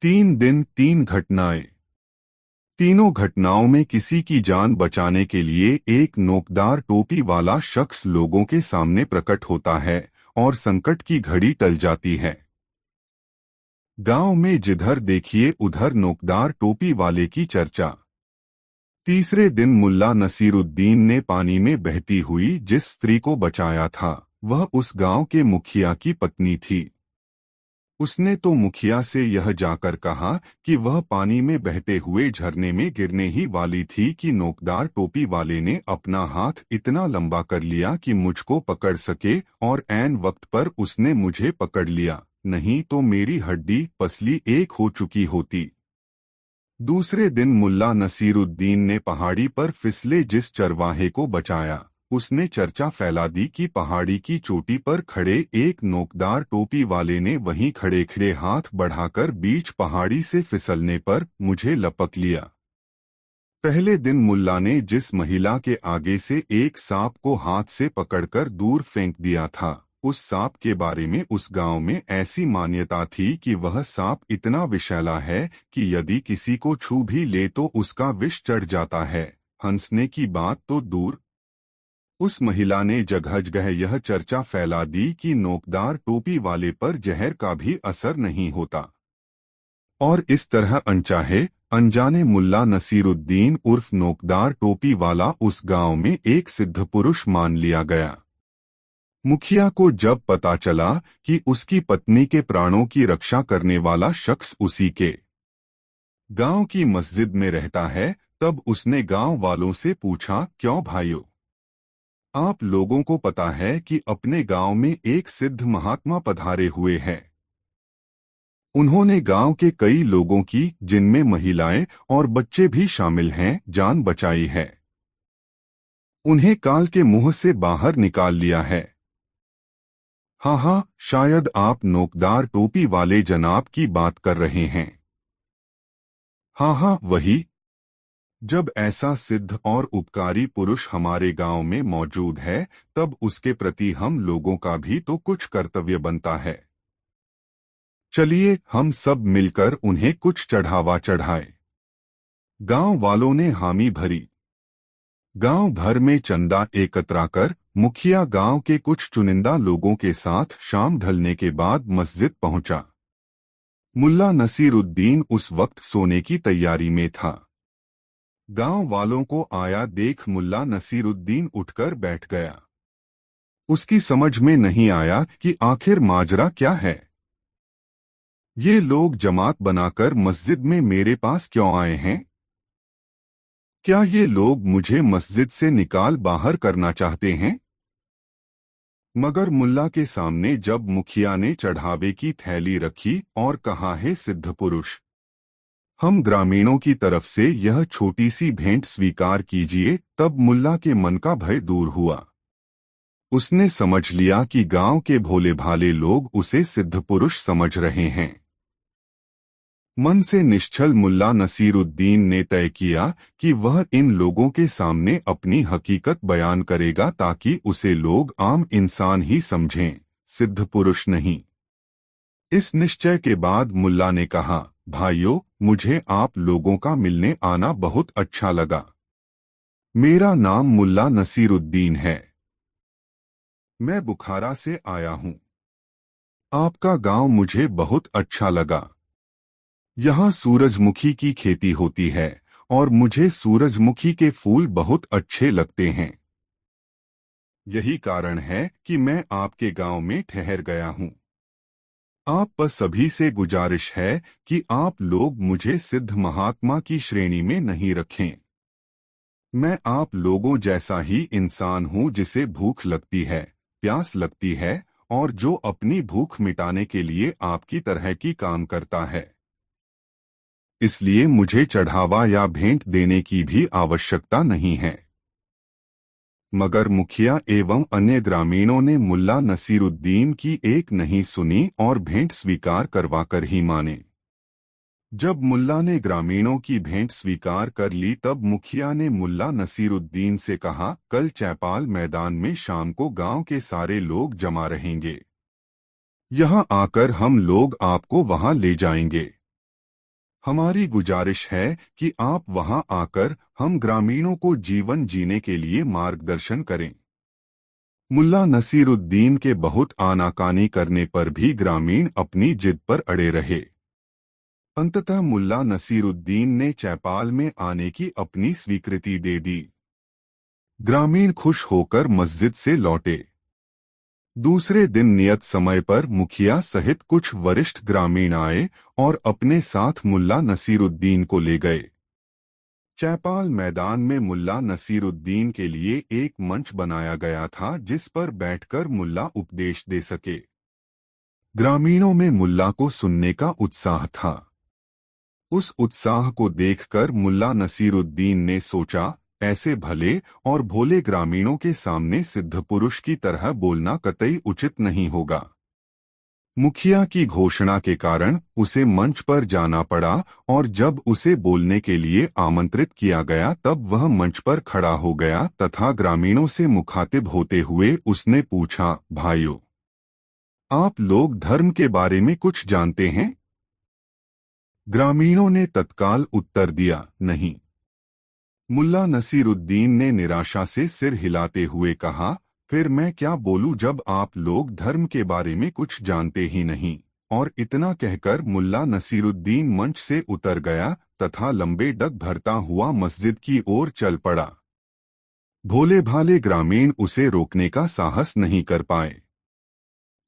3 दिन 3 घटनाएं। तीनों घटनाओं में किसी की जान बचाने के लिए एक नोकदार टोपी वाला शख्स लोगों के सामने प्रकट होता है और संकट की घड़ी टल जाती है। गांव में जिधर देखिए उधर नोकदार टोपी वाले की चर्चा। तीसरे दिन मुल्ला नसीरुद्दीन ने पानी में बहती हुई जिस स्त्री को बचाया था वह उस गांव के मुखिया की पत्नी थी। उसने तो मुखिया से यह जाकर कहा कि वह पानी में बहते हुए झरने में गिरने ही वाली थी कि नोकदार टोपी वाले ने अपना हाथ इतना लंबा कर लिया कि मुझको पकड़ सके और ऐन वक्त पर उसने मुझे पकड़ लिया, नहीं तो मेरी हड्डी पसली एक हो चुकी होती। दूसरे दिन मुल्ला नसीरुद्दीन ने पहाड़ी पर फिसले जिस चरवाहे को बचाया उसने चर्चा फैला दी कि पहाड़ी की चोटी पर खड़े एक नोकदार टोपी वाले ने वहीं खड़े खड़े हाथ बढ़ाकर बीच पहाड़ी से फिसलने पर मुझे लपक लिया। पहले दिन मुल्ला ने जिस महिला के आगे से एक सांप को हाथ से पकड़कर दूर फेंक दिया था उस सांप के बारे में उस गांव में ऐसी मान्यता थी कि वह सांप इतना विषैला है कि यदि किसी को छू भी ले तो उसका विष चढ़ जाता है। हंसने की बात तो दूर, उस महिला ने जगह जगह यह चर्चा फैला दी कि नोकदार टोपी वाले पर जहर का भी असर नहीं होता। और इस तरह अनचाहे अनजाने मुल्ला नसीरुद्दीन उर्फ नोकदार टोपी वाला उस गांव में एक सिद्ध पुरुष मान लिया गया। मुखिया को जब पता चला कि उसकी पत्नी के प्राणों की रक्षा करने वाला शख्स उसी के गांव की मस्जिद में रहता है तब उसने गांव वालों से पूछा, क्यों भाइयों, आप लोगों को पता है कि अपने गांव में एक सिद्ध महात्मा पधारे हुए हैं। उन्होंने गांव के कई लोगों की, जिनमें महिलाएं और बच्चे भी शामिल हैं, जान बचाई है। उन्हें काल के मुंह से बाहर निकाल लिया है। हाँ, शायद आप नोकदार टोपी वाले जनाब की बात कर रहे हैं। हाँ, वही। जब ऐसा सिद्ध और उपकारी पुरुष हमारे गांव में मौजूद है तब उसके प्रति हम लोगों का भी तो कुछ कर्तव्य बनता है। चलिए हम सब मिलकर उन्हें कुछ चढ़ावा चढ़ाएं। गांव वालों ने हामी भरी। गांव भर में चंदा एकत्रा कर मुखिया गांव के कुछ चुनिंदा लोगों के साथ शाम ढलने के बाद मस्जिद पहुंचा। मुल्ला नसीरुद्दीन उस वक्त सोने की तैयारी में था। गांव वालों को आया देख मुल्ला नसीरुद्दीन उठकर बैठ गया। उसकी समझ में नहीं आया कि आखिर माजरा क्या है। ये लोग जमात बनाकर मस्जिद में मेरे पास क्यों आए हैं? क्या ये लोग मुझे मस्जिद से निकाल बाहर करना चाहते हैं? मगर मुल्ला के सामने जब मुखिया ने चढ़ावे की थैली रखी और कहा, है सिद्ध पुरुष, हम ग्रामीणों की तरफ से यह छोटी सी भेंट स्वीकार कीजिए, तब मुल्ला के मन का भय दूर हुआ। उसने समझ लिया कि गांव के भोले भाले लोग उसे सिद्ध पुरुष समझ रहे हैं। मन से निश्चल मुल्ला नसीरुद्दीन ने तय किया कि वह इन लोगों के सामने अपनी हकीकत बयान करेगा ताकि उसे लोग आम इंसान ही समझें, सिद्ध पुरुष नहीं। इस निश्चय के बाद मुल्ला ने कहा, भाइयों, मुझे आप लोगों का मिलने आना बहुत अच्छा लगा। मेरा नाम मुल्ला नसीरुद्दीन है। मैं बुखारा से आया हूँ। आपका गांव मुझे बहुत अच्छा लगा। यहाँ सूरजमुखी की खेती होती है और मुझे सूरजमुखी के फूल बहुत अच्छे लगते हैं। यही कारण है कि मैं आपके गांव में ठहर गया हूँ। आप पर सभी से गुजारिश है कि आप लोग मुझे सिद्ध महात्मा की श्रेणी में नहीं रखें। मैं आप लोगों जैसा ही इंसान हूँ जिसे भूख लगती है, प्यास लगती है और जो अपनी भूख मिटाने के लिए आपकी तरह की काम करता है। इसलिए मुझे चढ़ावा या भेंट देने की भी आवश्यकता नहीं है। मगर मुखिया एवं अन्य ग्रामीणों ने मुल्ला नसीरुद्दीन की एक नहीं सुनी और भेंट स्वीकार करवाकर ही माने। जब मुल्ला ने ग्रामीणों की भेंट स्वीकार कर ली तब मुखिया ने मुल्ला नसीरुद्दीन से कहा, कल चैपाल मैदान में शाम को गांव के सारे लोग जमा रहेंगे। यहाँ आकर हम लोग आपको वहां ले जाएंगे। हमारी गुजारिश है कि आप वहां आकर हम ग्रामीणों को जीवन जीने के लिए मार्गदर्शन करें। मुल्ला नसीरुद्दीन के बहुत आनाकानी करने पर भी ग्रामीण अपनी जिद पर अड़े रहे। अंततः मुल्ला नसीरुद्दीन ने चैपाल में आने की अपनी स्वीकृति दे दी। ग्रामीण खुश होकर मस्जिद से लौटे। दूसरे दिन नियत समय पर मुखिया सहित कुछ वरिष्ठ ग्रामीण आए और अपने साथ मुल्ला नसीरुद्दीन को ले गए। चैपाल मैदान में मुल्ला नसीरुद्दीन के लिए एक मंच बनाया गया था जिस पर बैठकर मुल्ला उपदेश दे सके। ग्रामीणों में मुल्ला को सुनने का उत्साह था। उस उत्साह को देखकर मुल्ला नसीरुद्दीन ने सोचा, ऐसे भले और भोले ग्रामीणों के सामने सिद्ध पुरुष की तरह बोलना कतई उचित नहीं होगा। मुखिया की घोषणा के कारण उसे मंच पर जाना पड़ा और जब उसे बोलने के लिए आमंत्रित किया गया तब वह मंच पर खड़ा हो गया तथा ग्रामीणों से मुखातिब होते हुए उसने पूछा, भाइयों, आप लोग धर्म के बारे में कुछ जानते हैं? ग्रामीणों ने तत्काल उत्तर दिया, नहीं। मुल्ला नसीरुद्दीन ने निराशा से सिर हिलाते हुए कहा, फिर मैं क्या बोलूं जब आप लोग धर्म के बारे में कुछ जानते ही नहीं। और इतना कहकर मुल्ला नसीरुद्दीन मंच से उतर गया तथा लंबे डग भरता हुआ मस्जिद की ओर चल पड़ा। भोले भाले ग्रामीण उसे रोकने का साहस नहीं कर पाए।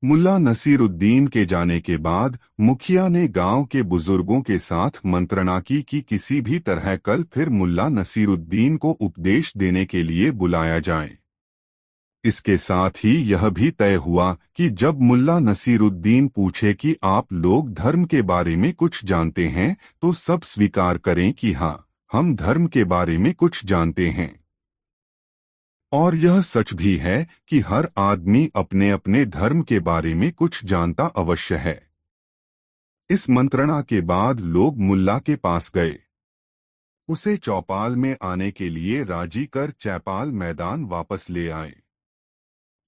मुल्ला नसीरुद्दीन के जाने के बाद मुखिया ने गांव के बुजुर्गों के साथ मंत्रणा की कि किसी भी तरह कल फिर मुल्ला नसीरुद्दीन को उपदेश देने के लिए बुलाया जाए। इसके साथ ही यह भी तय हुआ कि जब मुल्ला नसीरुद्दीन पूछे कि आप लोग धर्म के बारे में कुछ जानते हैं तो सब स्वीकार करें कि हाँ, हम धर्म के बारे में कुछ जानते हैं। और यह सच भी है कि हर आदमी अपने अपने धर्म के बारे में कुछ जानता अवश्य है। इस मंत्रणा के बाद लोग मुल्ला के पास गए। उसे चौपाल में आने के लिए राजी कर चैपाल मैदान वापस ले आए।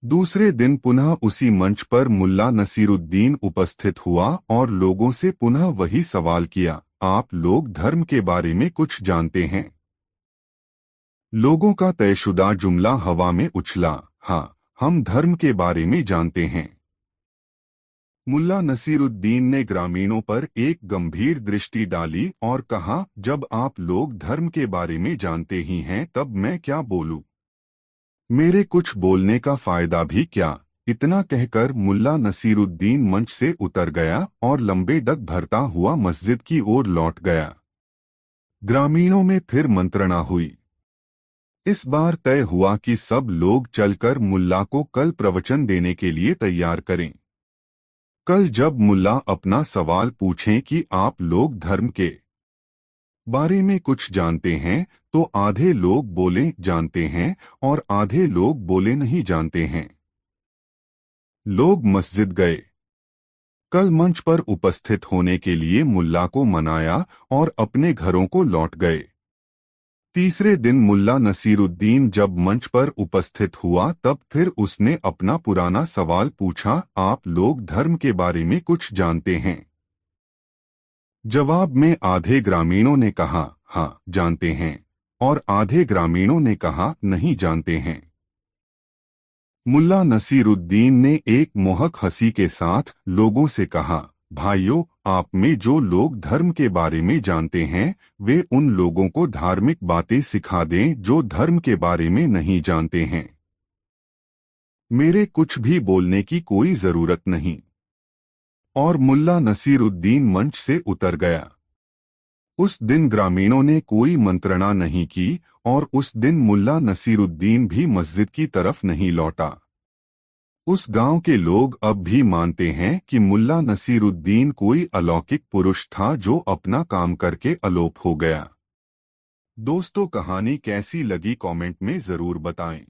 दूसरे दिन पुनः उसी मंच पर मुल्ला नसीरुद्दीन उपस्थित हुआ और लोगों से पुनः वही सवाल किया, आप लोग धर्म के बारे में कुछ जानते हैं? लोगों का तयशुदा जुमला हवा में उछला, हाँ, हम धर्म के बारे में जानते हैं। मुल्ला नसीरुद्दीन ने ग्रामीणों पर एक गंभीर दृष्टि डाली और कहा, जब आप लोग धर्म के बारे में जानते ही हैं तब मैं क्या बोलूं? मेरे कुछ बोलने का फायदा भी क्या? इतना कहकर मुल्ला नसीरुद्दीन मंच से उतर गया और लंबे डग भरता हुआ मस्जिद की ओर लौट गया। ग्रामीणों में फिर मंत्रणा हुई। इस बार तय हुआ कि सब लोग चलकर मुल्ला को कल प्रवचन देने के लिए तैयार करें। कल जब मुल्ला अपना सवाल पूछें कि आप लोग धर्म के बारे में कुछ जानते हैं, तो आधे लोग बोले जानते हैं और आधे लोग बोले नहीं जानते हैं। लोग मस्जिद गए। कल मंच पर उपस्थित होने के लिए मुल्ला को मनाया और अपने घरों को लौट गए। तीसरे दिन मुल्ला नसीरुद्दीन जब मंच पर उपस्थित हुआ तब फिर उसने अपना पुराना सवाल पूछा, आप लोग धर्म के बारे में कुछ जानते हैं? जवाब में आधे ग्रामीणों ने कहा हाँ जानते हैं और आधे ग्रामीणों ने कहा नहीं जानते हैं। मुल्ला नसीरुद्दीन ने एक मोहक हंसी के साथ लोगों से कहा, भाइयों, आप में जो लोग धर्म के बारे में जानते हैं वे उन लोगों को धार्मिक बातें सिखा दें जो धर्म के बारे में नहीं जानते हैं। मेरे कुछ भी बोलने की कोई जरूरत नहीं। और मुल्ला नसीरुद्दीन मंच से उतर गया। उस दिन ग्रामीणों ने कोई मंत्रणा नहीं की और उस दिन मुल्ला नसीरुद्दीन भी मस्जिद की तरफ नहीं लौटा। उस गांव के लोग अब भी मानते हैं कि मुल्ला नसीरुद्दीन कोई अलौकिक पुरुष था जो अपना काम करके अलोप हो गया। दोस्तों, कहानी कैसी लगी कमेंट में जरूर बताएं।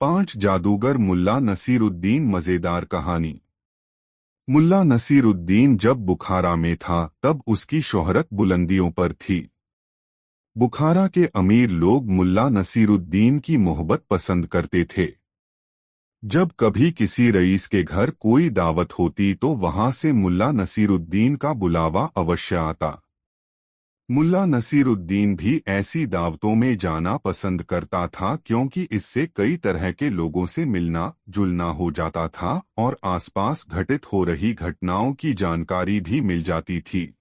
5 जादूगर मुल्ला नसीरुद्दीन मजेदार कहानी। मुल्ला नसीरुद्दीन जब बुखारा में था तब उसकी शोहरत बुलंदियों पर थी। बुखारा के अमीर लोग मुल्ला नसीरुद्दीन की मोहब्बत पसंद करते थे। जब कभी किसी रईस के घर कोई दावत होती तो वहां से मुल्ला नसीरुद्दीन का बुलावा अवश्य आता। मुल्ला नसीरुद्दीन भी ऐसी दावतों में जाना पसंद करता था क्योंकि इससे कई तरह के लोगों से मिलना जुलना हो जाता था और आसपास घटित हो रही घटनाओं की जानकारी भी मिल जाती थी।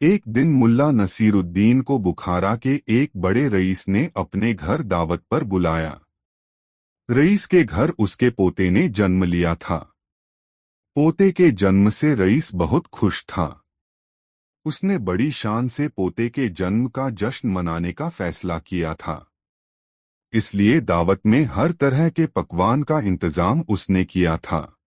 एक दिन मुल्ला नसीरुद्दीन को बुखारा के एक बड़े रईस ने अपने घर दावत पर बुलाया। रईस के घर उसके पोते ने जन्म लिया था। पोते के जन्म से रईस बहुत खुश था। उसने बड़ी शान से पोते के जन्म का जश्न मनाने का फैसला किया था। इसलिए दावत में हर तरह के पकवान का इंतजाम उसने किया था।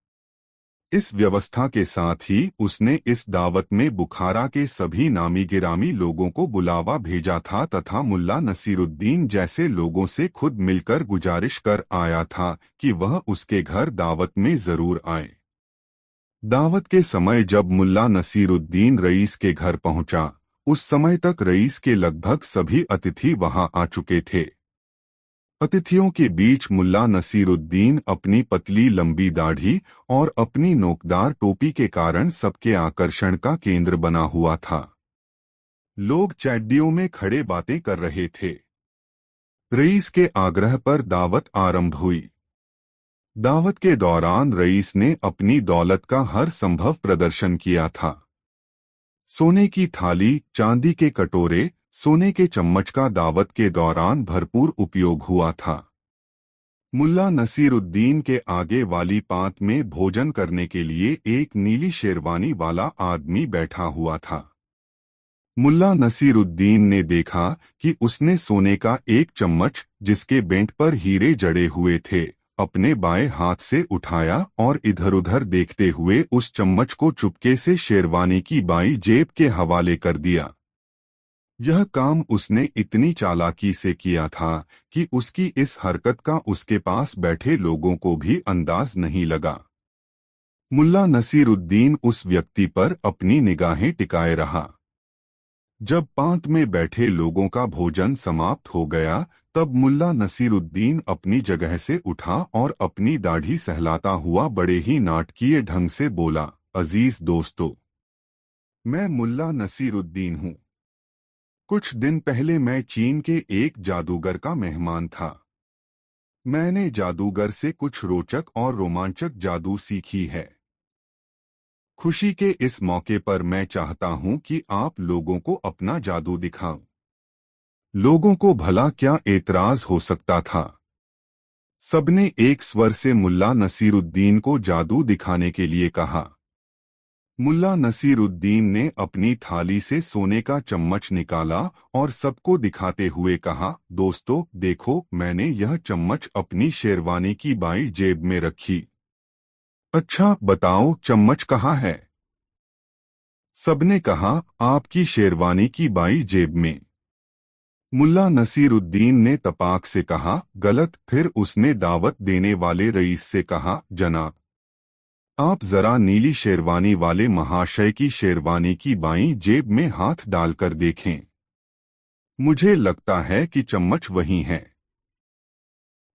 इस व्यवस्था के साथ ही उसने इस दावत में बुखारा के सभी नामी गिरामी लोगों को बुलावा भेजा था तथा मुल्ला नसीरुद्दीन जैसे लोगों से खुद मिलकर गुजारिश कर आया था कि वह उसके घर दावत में जरूर आए। दावत के समय जब मुल्ला नसीरुद्दीन रईस के घर पहुंचा, उस समय तक रईस के लगभग सभी अतिथि वहां आ चुके थे। अतिथियों के बीच मुल्ला नसीरुद्दीन अपनी पतली लंबी दाढ़ी और अपनी नोकदार टोपी के कारण सबके आकर्षण का केंद्र बना हुआ था। लोग चैड्डियों में खड़े बातें कर रहे थे। रईस के आग्रह पर दावत आरंभ हुई। दावत के दौरान रईस ने अपनी दौलत का हर संभव प्रदर्शन किया था। सोने की थाली, चांदी के कटोरे, सोने के चम्मच का दावत के दौरान भरपूर उपयोग हुआ था। मुल्ला नसीरुद्दीन के आगे वाली पांत में भोजन करने के लिए एक नीली शेरवानी वाला आदमी बैठा हुआ था। मुल्ला नसीरुद्दीन ने देखा कि उसने सोने का एक चम्मच, जिसके बेंट पर हीरे जड़े हुए थे, अपने बाएं हाथ से उठाया और इधर-उधर देखते हुए उस चम्मच को चुपके से शेरवानी की बाईं जेब के हवाले कर दिया। यह काम उसने इतनी चालाकी से किया था कि उसकी इस हरकत का उसके पास बैठे लोगों को भी अंदाज नहीं लगा। मुल्ला नसीरुद्दीन उस व्यक्ति पर अपनी निगाहें टिकाए रहा। जब पांत में बैठे लोगों का भोजन समाप्त हो गया, तब मुल्ला नसीरुद्दीन अपनी जगह से उठा और अपनी दाढ़ी सहलाता हुआ बड़े ही नाटकीय ढंग से बोला, अजीज दोस्तों, मैं मुल्ला नसीरुद्दीन हूँ। कुछ दिन पहले मैं चीन के एक जादूगर का मेहमान था। मैंने जादूगर से कुछ रोचक और रोमांचक जादू सीखी है। खुशी के इस मौके पर मैं चाहता हूं कि आप लोगों को अपना जादू दिखाऊं। लोगों को भला क्या एतराज हो सकता था। सबने एक स्वर से मुल्ला नसीरुद्दीन को जादू दिखाने के लिए कहा। मुल्ला नसीरुद्दीन ने अपनी थाली से सोने का चम्मच निकाला और सबको दिखाते हुए कहा, दोस्तों देखो, मैंने यह चम्मच अपनी शेरवानी की बाईं जेब में रखी। अच्छा बताओ, चम्मच कहाँ है? सबने कहा, आपकी शेरवानी की बाईं जेब में। मुल्ला नसीरुद्दीन ने तपाक से कहा, गलत। फिर उसने दावत देने वाले रईस से कहा, जनाब, आप जरा नीली शेरवानी वाले महाशय की शेरवानी की बाईं जेब में हाथ डालकर देखें। मुझे लगता है कि चम्मच वही है।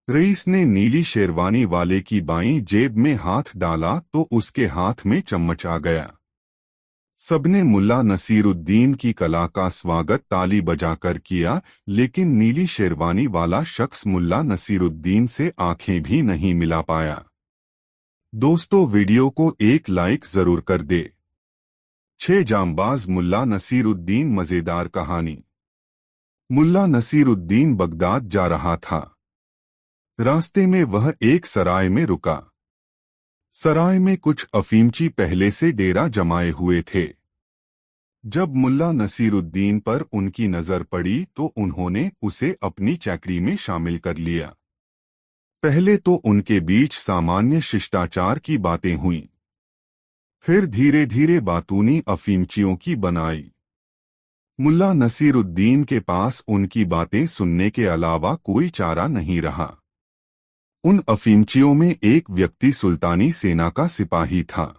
रईस ने नीली शेरवानी वाले की बाईं जेब में हाथ डाला तो उसके हाथ में चम्मच आ गया। सबने मुल्ला नसीरुद्दीन की कला का स्वागत ताली बजाकर किया, लेकिन नीली शेरवानी वाला शख्स मुल्ला नसीरुद्दीन से आंखें भी नहीं मिला पाया। दोस्तों वीडियो को एक लाइक जरूर कर दे। 6 जांबाज मुल्ला नसीरुद्दीन मजेदार कहानी। मुल्ला नसीरुद्दीन बगदाद जा रहा था। रास्ते में वह एक सराय में रुका। सराय में कुछ अफीमची पहले से डेरा जमाए हुए थे। जब मुल्ला नसीरुद्दीन पर उनकी नजर पड़ी तो उन्होंने उसे अपनी चैकड़ी में शामिल कर लिया। पहले तो उनके बीच सामान्य शिष्टाचार की बातें हुईं। फिर धीरे धीरे बातूनी अफीमचियों की बनाई। मुल्ला नसीरुद्दीन के पास उनकी बातें सुनने के अलावा कोई चारा नहीं रहा। उन अफीमचियों में एक व्यक्ति सुल्तानी सेना का सिपाही था।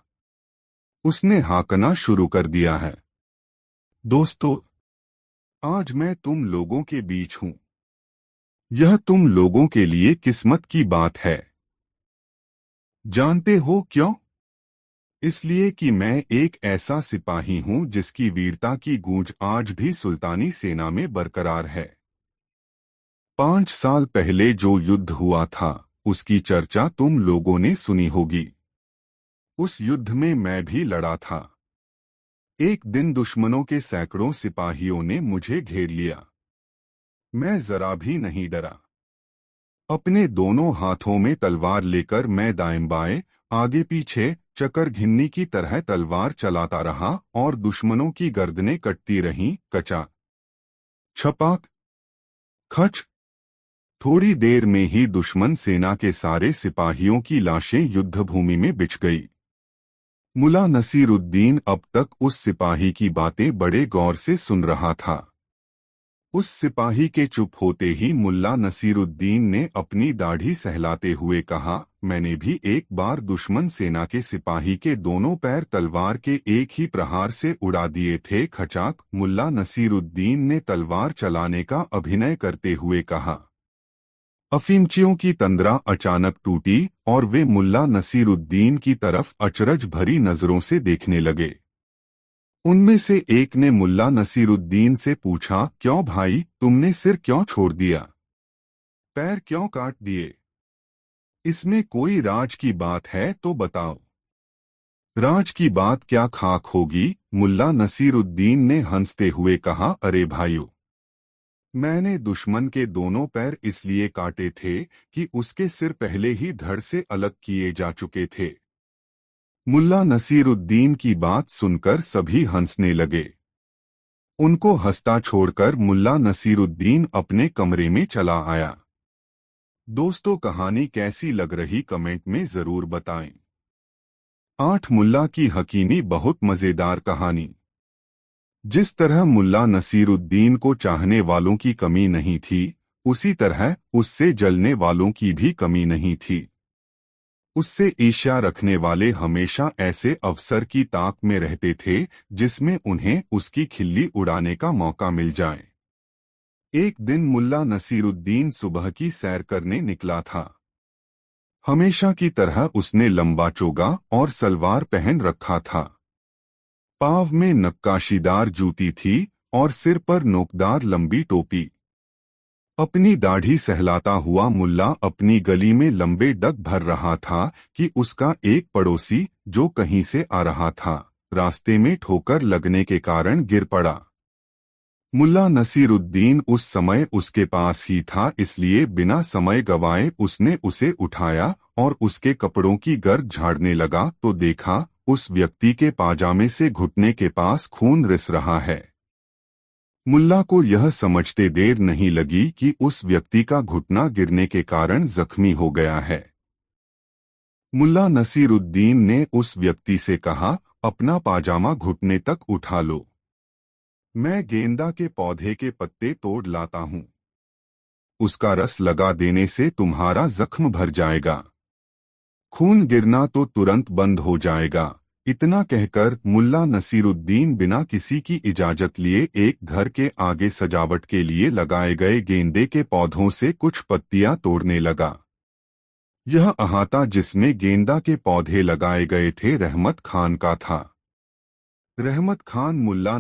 उसने हाकना शुरू कर दिया है, दोस्तों, आज मैं तुम लोगों के बीच हूं। यह तुम लोगों के लिए किस्मत की बात है। जानते हो क्यों? इसलिए कि मैं एक ऐसा सिपाही हूं जिसकी वीरता की गूंज आज भी सुल्तानी सेना में बरकरार है। 5 साल पहले जो युद्ध हुआ था उसकी चर्चा तुम लोगों ने सुनी होगी। उस युद्ध में मैं भी लड़ा था। एक दिन दुश्मनों के सैकड़ों सिपाहियों ने मुझे घेर लिया। मैं जरा भी नहीं डरा। अपने दोनों हाथों में तलवार लेकर मैं दाएं बाएं, आगे पीछे चकर घिन्नी की तरह तलवार चलाता रहा और दुश्मनों की गर्दनें कटती रहीं। कचा छपाक खच। थोड़ी देर में ही दुश्मन सेना के सारे सिपाहियों की लाशें युद्धभूमि में बिछ गई। मुल्ला नसीरुद्दीन अब तक उस सिपाही की बातें बड़े गौर से सुन रहा था। उस सिपाही के चुप होते ही मुल्ला नसीरुद्दीन ने अपनी दाढ़ी सहलाते हुए कहा, मैंने भी एक बार दुश्मन सेना के सिपाही के दोनों पैर तलवार के एक ही प्रहार से उड़ा दिए थे। खचाक। मुल्ला नसीरुद्दीन ने तलवार चलाने का अभिनय करते हुए कहा। अफीमचियों की तंद्रा अचानक टूटी और वे मुल्ला नसीरुद्दीन की तरफ अचरज भरी नजरों से देखने लगे। उनमें से एक ने मुल्ला नसीरुद्दीन से पूछा, क्यों भाई, तुमने सिर क्यों छोड़ दिया? पैर क्यों काट दिए? इसमें कोई राज की बात है तो बताओ। राज की बात क्या खाक होगी, मुल्ला नसीरुद्दीन ने हंसते हुए कहा, अरे भाइयों, मैंने दुश्मन के दोनों पैर इसलिए काटे थे कि उसके सिर पहले ही धड़ से अलग किए जा चुके थे। मुल्ला नसीरुद्दीन की बात सुनकर सभी हंसने लगे। उनको हंसता छोड़कर मुल्ला नसीरुद्दीन अपने कमरे में चला आया। दोस्तों कहानी कैसी लग रही कमेंट में जरूर बताएं। 8 मुल्ला की हकीमी बहुत मजेदार कहानी। जिस तरह मुल्ला नसीरुद्दीन को चाहने वालों की कमी नहीं थी, उसी तरह उससे जलने वालों की भी कमी नहीं थी। उससे ईर्ष्या रखने वाले हमेशा ऐसे अवसर की ताक में रहते थे जिसमें उन्हें उसकी खिल्ली उड़ाने का मौका मिल जाए। एक दिन मुल्ला नसीरुद्दीन सुबह की सैर करने निकला था। हमेशा की तरह उसने लंबा चोगा और सलवार पहन रखा था। पाँव में नक्काशीदार जूती थी और सिर पर नोकदार लंबी टोपी। अपनी दाढ़ी सहलाता हुआ मुल्ला अपनी गली में लंबे डग भर रहा था कि उसका एक पड़ोसी जो कहीं से आ रहा था, रास्ते में ठोकर लगने के कारण गिर पड़ा। मुल्ला नसीरुद्दीन उस समय उसके पास ही था, इसलिए बिना समय गवाए उसने उसे उठाया और उसके कपड़ों की गर्द झाड़ने लगा तो देखा उस व्यक्ति के पाजामे से घुटने के पास खून रिस रहा है। मुल्ला को यह समझते देर नहीं लगी कि उस व्यक्ति का घुटना गिरने के कारण जख्मी हो गया है। मुल्ला नसीरुद्दीन ने उस व्यक्ति से कहा, अपना पाजामा घुटने तक उठा लो, मैं गेंदा के पौधे के पत्ते तोड़ लाता हूँ। उसका रस लगा देने से तुम्हारा जख्म भर जाएगा, खून गिरना तो तुरंत बंद हो जाएगा। इतना कहकर मुल्ला नसीरुद्दीन बिना किसी की इजाजत लिए एक घर के आगे सजावट के लिए लगाए गए गेंदे के पौधों से कुछ पत्तियां तोड़ने लगा। यह अहाता जिसमें गेंदा के पौधे लगाए गए थे रहमत खान का था। रहमत खान मुल्ला